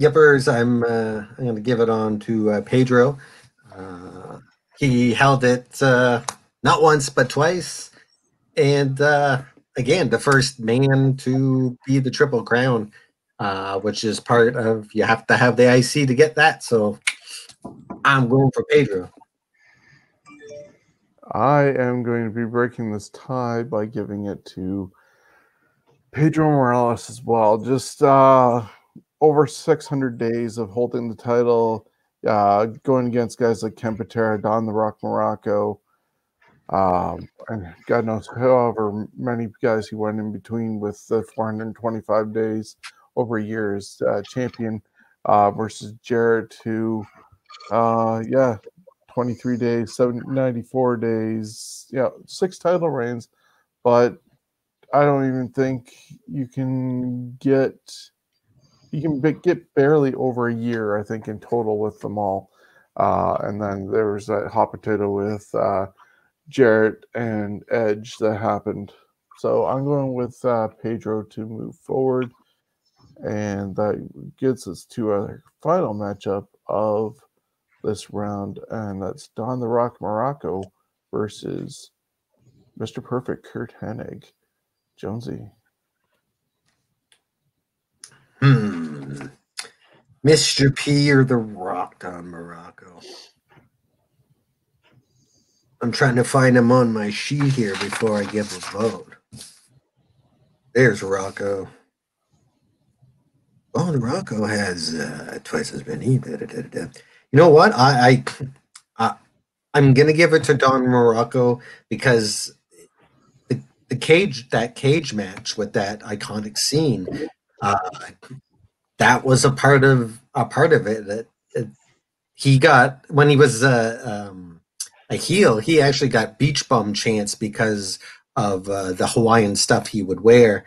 Yippers. I'm going to give it on to Pedro. He held it not once but twice, and again, the first man to be the Triple Crown, which is part of, you have to have the IC to get that. So I'm going for Pedro.
I am going to be breaking this tie by giving it to Pedro Morales as well. Just over 600 days of holding the title, going against guys like Ken Patera, Don the Rock Morocco, and God knows however many guys he went in between with the 425 days over a year as champion versus Jarrett, who 23 days, 794 days, 6 title reigns, but I don't even think you can get barely over a year, I think, in total with them all. And then there was that hot potato with Jarrett and Edge that happened. So I'm going with Pedro to move forward. And that gets us to our final matchup of this round, and that's Don the Rock Morocco versus Mr. Perfect Curt Hennig. Jonesy.
Mr. P or the Rock Don Morocco? I'm trying to find him on my sheet here before I give a vote. There's Rocco. Oh, the Rocco has twice as many. You know what? I'm gonna give it to Don Morocco because the cage match with that iconic scene, that was a part of it. He got, when he was a heel, he actually got beach bum chance because of the Hawaiian stuff he would wear.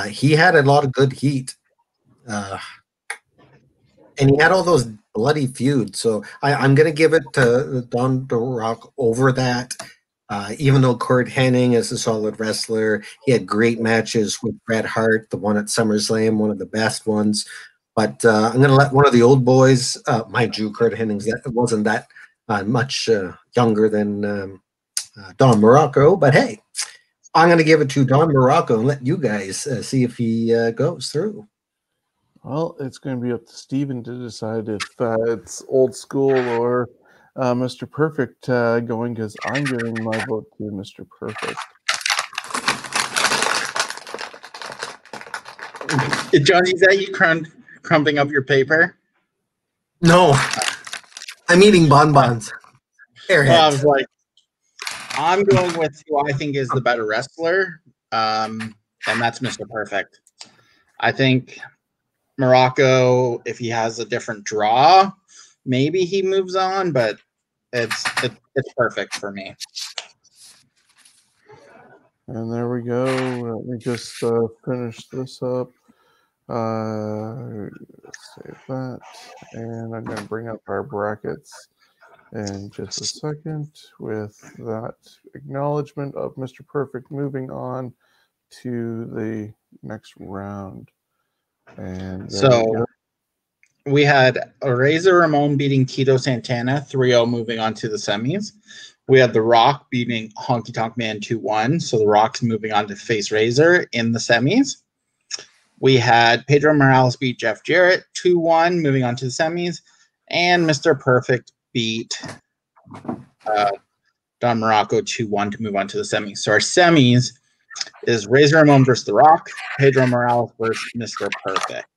He had a lot of good heat. And he had all those bloody feuds. So I'm going to give it to Don the Rock over that. Even though Curt Hennig is a solid wrestler, he had great matches with Bret Hart, the one at SummerSlam, one of the best ones. But I'm going to let one of the old boys, mind you, Curt Hennig wasn't that much younger than Don Morocco. But hey, I'm going to give it to Don Morocco and let you guys see if he goes through.
Well, it's going to be up to Steven to decide if it's old school or Mr. Perfect going, because I'm giving my vote to Mr. Perfect.
Johnny, is that you crumping up your paper?
No. I'm eating bonbons.
Well, I was like, I'm going with who I think is the better wrestler, and that's Mr. Perfect. I think Morocco, if he has a different draw, maybe he moves on, but it's perfect for me.
And there we go. Let me just finish this up. Save that. And I'm going to bring up our brackets in just a second with that acknowledgement of Mr. Perfect moving on to the next round. And
so we had Razer Ramon beating Tito Santana 3-0, moving on to the semis. We had The Rock beating Honky Tonk Man 2-1. So The Rock's moving on to face Razer in the semis. We had Pedro Morales beat Jeff Jarrett 2-1, moving on to the semis. And Mr. Perfect beat Don Morocco 2-1 to move on to the semis. So our semis is Razer Ramon versus The Rock, Pedro Morales versus Mr. Perfect.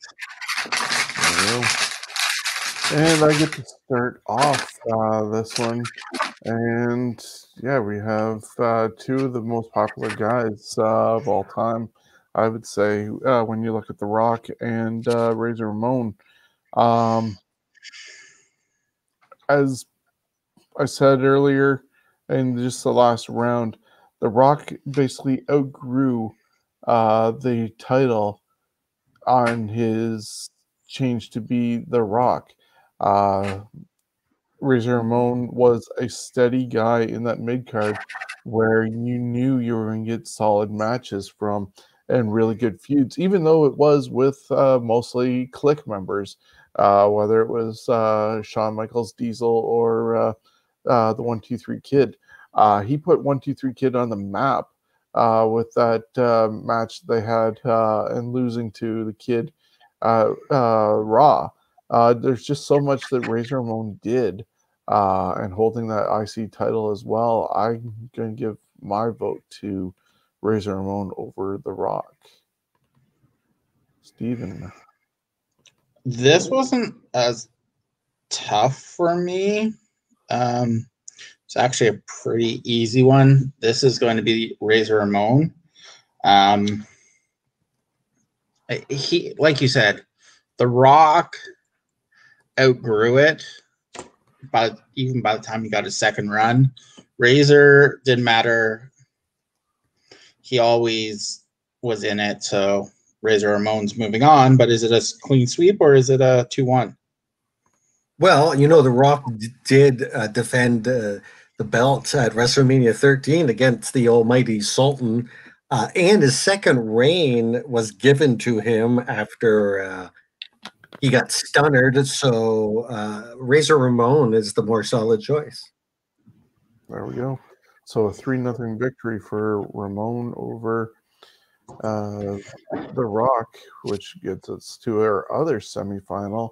And I get to start off this one. And yeah, we have two of the most popular guys of all time, I would say, when you look at The Rock and Razer Ramon. As I said earlier in just the last round, The Rock basically outgrew the title on his change to be The Rock. Razor Ramon was a steady guy in that mid card where you knew you were going to get solid matches from and really good feuds, even though it was with mostly Click members, whether it was Shawn Michaels, Diesel, or the 1-2-3 Kid. He put 1-2-3 Kid on the map with that match they had and losing to the Kid Raw. There's just so much that Razor Ramon did, and holding that IC title as well. I'm going to give my vote to Razor Ramon over The Rock. Steven.
This wasn't as tough for me. It's actually a pretty easy one. This is going to be Razor Ramon. He, like you said, The Rock outgrew it, but even by the time he got his second run, Razor didn't matter. He always was in it. So Razor Ramon's moving on. But is it a clean sweep or is it a 2-1?
Well, you know, The Rock did defend the belt at WrestleMania 13 against the almighty Sultan. And his second reign was given to him after he got stunnered. So Razor Ramon is the more solid choice.
There we go. So a 3-0 victory for Ramon over The Rock, which gets us to our other semifinal,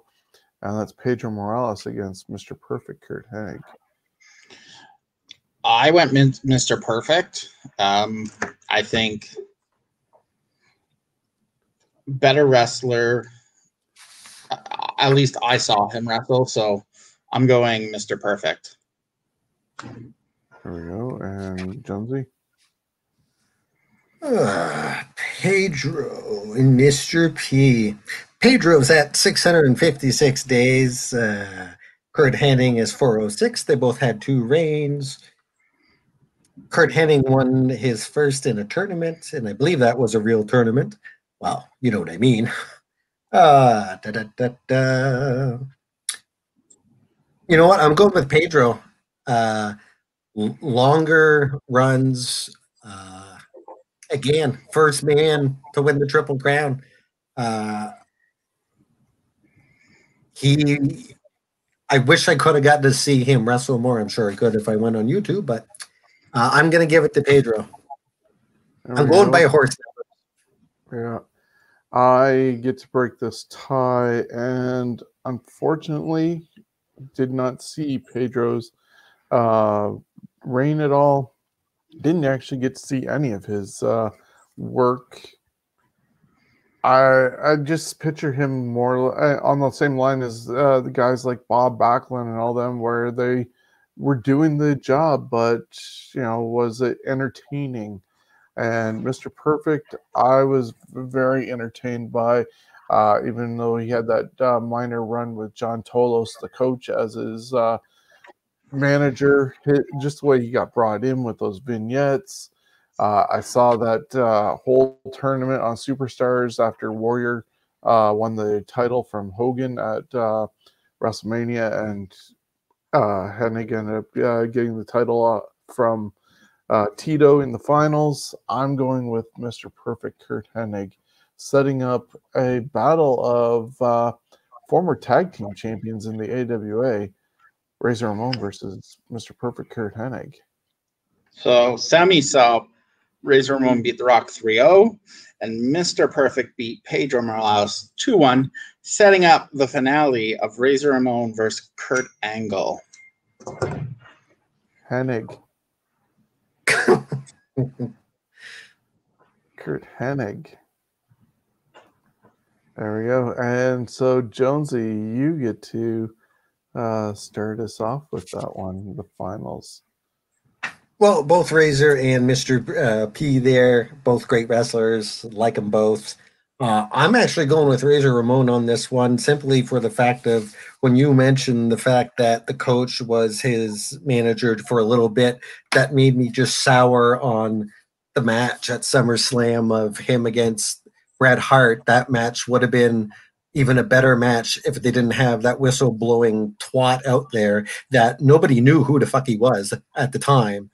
and that's Pedro Morales against Mr. Perfect Curt Hennig.
I went Mr. Perfect. I think better wrestler. At least I saw him wrestle, so I'm going Mr. Perfect.
There we go. And Jonesy?
Pedro and Mr. P. Pedro's at 656 days. Curt Hennig is 406. They both had 2 reigns. Curt Hennig won his first in a tournament, and I believe that was a real tournament. Well, you know what I mean. You know what? I'm going with Pedro. Longer runs. Again, first man to win the Triple Crown. I wish I could have gotten to see him wrestle more. I'm sure I could if I went on YouTube, but I'm going to give it to Pedro. I'm going by a horse.
Yeah. I get to break this tie, and unfortunately did not see Pedro's reign at all. Didn't actually get to see any of his work. I just picture him more on the same line as the guys like Bob Backlund and all them, where they were doing the job, but was it entertaining? And Mr. Perfect, I was very entertained by, even though he had that minor run with John Tolos, the coach, as his manager. Just the way he got brought in with those vignettes. I saw that whole tournament on Superstars after Warrior won the title from Hogan at WrestleMania, and Hennig ended up getting the title from Tito in the finals. I'm going with Mr. Perfect Curt Hennig, setting up a battle of former tag team champions in the AWA, Razor Ramon versus Mr. Perfect Curt Hennig.
So Sammy saw Razor Ramon beat The Rock 3-0, and Mr. Perfect beat Pedro Morales 2-1, setting up the finale of Razor Ramon versus Kurt Angle.
Hennig. Curt Hennig. There we go. And so, Jonesy, you get to start us off with that one, the finals.
Well, both Razor and Mr. P there, both great wrestlers, like them both. I'm actually going with Razer Ramon on this one, simply for the fact of when you mentioned the fact that the coach was his manager for a little bit, that made me just sour on the match at SummerSlam of him against Bret Hart. That match would have been even a better match if they didn't have that whistle blowing twat out there that nobody knew who the fuck he was at the time.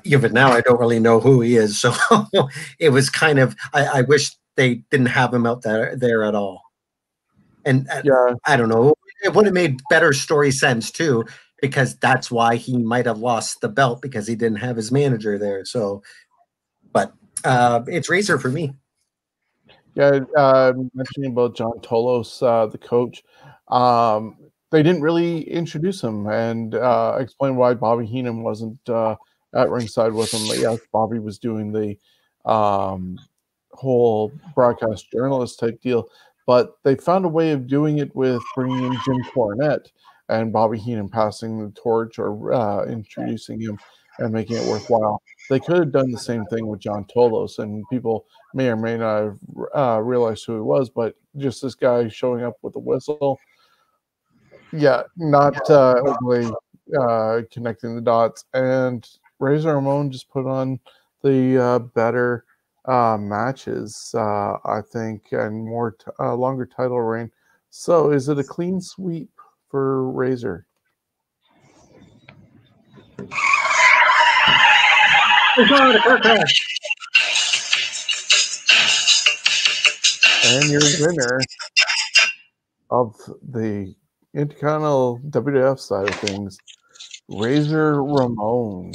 Even now, I don't really know who he is. So it was kind of, I wish they didn't have him out there at all. And
Yeah,
I don't know, it would have made better story sense too, because that's why he might have lost the belt, because he didn't have his manager there. So, but it's Razor for me.
yeah. Mentioning about John Tolos, the coach, they didn't really introduce him and explain why Bobby Heenan wasn't at ringside with him. Yes, Bobby was doing the whole broadcast journalist type deal, but they found a way of doing it with bringing in Jim Cornette and Bobby Heenan passing the torch or introducing him and making it worthwhile. They could have done the same thing with John Tolos, and people may or may not have realized who he was, but just this guy showing up with a whistle, yeah, not overly connecting the dots. And Razor Ramon just put on the better matches, I think, and more longer title reign. So, is it a clean sweep for Razor? And your winner of the Intercontinental WWF side of things, Razor Ramon.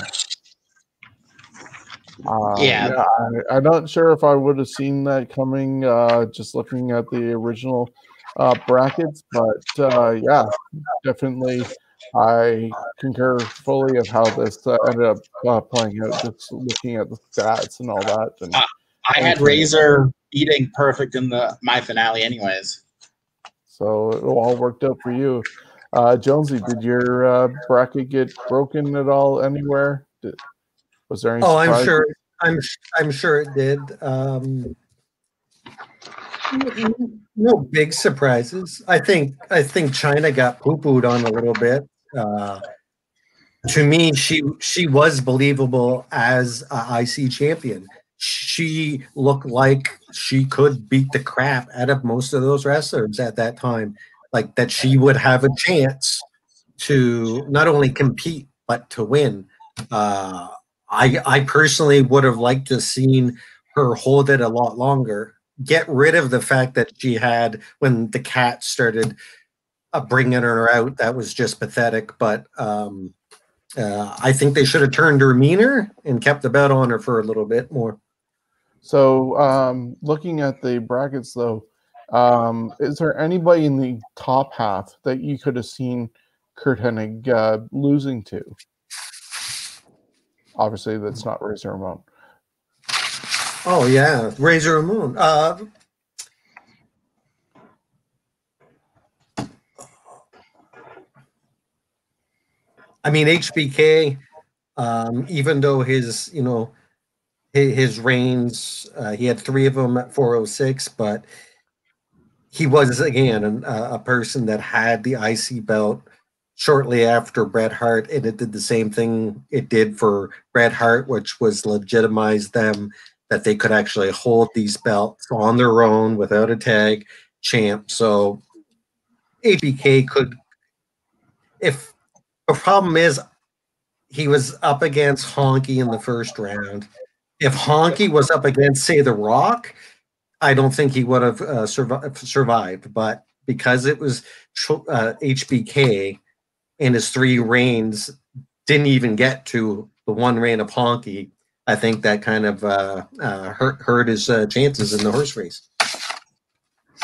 Yeah.
I'm not sure if I would have seen that coming just looking at the original brackets, but yeah, definitely I concur fully of how this ended up playing out, just looking at the stats and all that. And
I had Razor beating Perfect in my finale anyways.
So it all worked out for you. Jonesy, did your bracket get broken at all anywhere? Was there any surprises?
I'm sure it did. No big surprises. I think Chyna got poo-pooed on a little bit. To me, she was believable as a IC champion. She looked like she could beat the crap out of most of those wrestlers at that time. Like that she would have a chance to not only compete but to win. I personally would have liked to have seen her hold it a lot longer. Get rid of the fact that she had, when the cat started bringing her out, that was just pathetic. But I think they should have turned her meaner and kept the belt on her for a little bit more.
So, looking at the brackets, though, is there anybody in the top half that you could have seen Kurt Hennig losing to? Obviously, that's not Razor Ramon.
Oh, yeah, Razor Ramon. I mean, HBK, even though his reigns, he had 3 of them at 406, but he was, again, a person that had the IC belt shortly after Bret Hart, and it did the same thing it did for Bret Hart, which was legitimize them, that they could actually hold these belts on their own without a tag champ. So HBK could, if the problem is he was up against Honky in the first round. If Honky was up against, say, The Rock, I don't think he would have survived. But because it was HBK and his 3 reigns didn't even get to the 1 reign of Honky, I think that kind of hurt his chances in the horse race.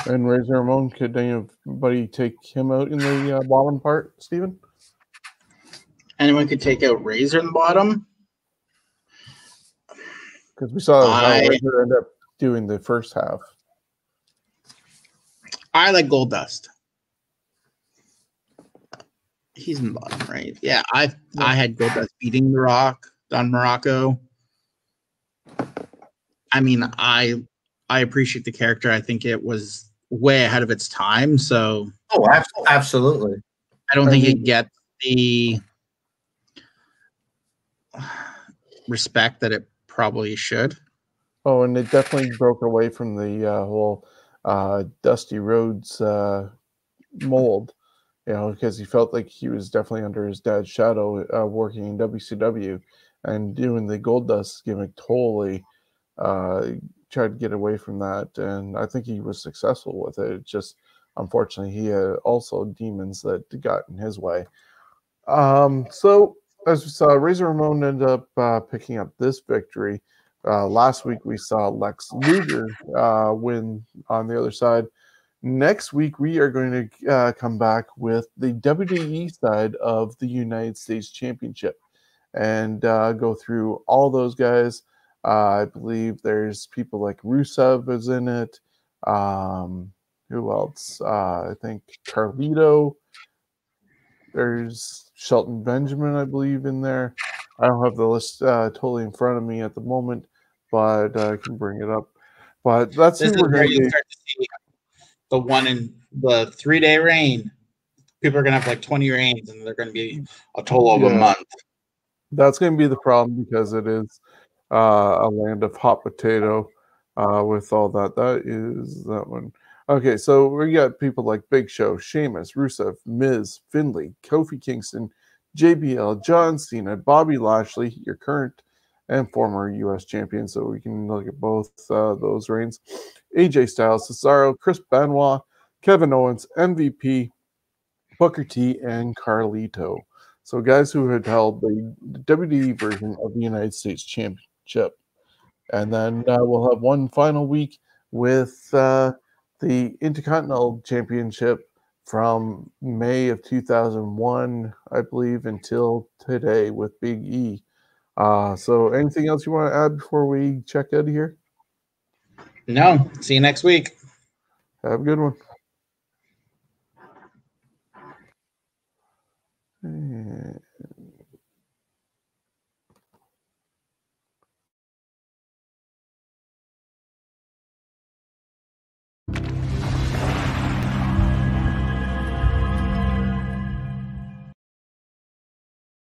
And Razor Ramon, could anybody take him out in the bottom part, Stephen?
Anyone could take out Razor in the bottom?
Because we saw how Razor ended up doing the first half.
I like Goldust. He's in the bottom, right? Yeah, I had Goldust beating The Rock, Don Morocco. I mean, I I appreciate the character. I think it was way ahead of its time. So,
absolutely.
I don't think it gets the respect that it probably should.
Oh, and it definitely broke away from the whole Dusty Rhodes mold, because he felt like he was definitely under his dad's shadow working in WCW and doing the Goldust gimmick totally. Tried to get away from that, and I think he was successful with it. It just, unfortunately, he had also demons that got in his way. So, as we saw, Razor Ramon ended up picking up this victory. Last week, we saw Lex Luger win on the other side. Next week, we are going to come back with the WWE side of the United States Championship and go through all those guys. I believe there's people like Rusev is in it. Who else? I think Carlito. There's Shelton Benjamin, I believe, in there. I don't have the list totally in front of me at the moment, but I can bring it up. But that's
This
who
is
we're
where
going to
you
be.
start to see the one in the 3-day reign. People are going to have like 20 reigns, and they're going to be a total of a month.
That's going to be the problem because it is a land of hot potato with all that. That is that one. Okay, so we got people like Big Show, Sheamus, Rusev, Miz, Finlay, Kofi Kingston, JBL, John Cena, Bobby Lashley, your current and former U.S. champion. So we can look at both those reigns. AJ Styles, Cesaro, Chris Benoit, Kevin Owens, MVP, Booker T, and Carlito. So guys who had held the WWE version of the United States Championship. And then we'll have one final week with the Intercontinental Championship from May of 2001, I believe, until today with Big E. So anything else you want to add before we check out of here?
No. See you next week.
Have a good one.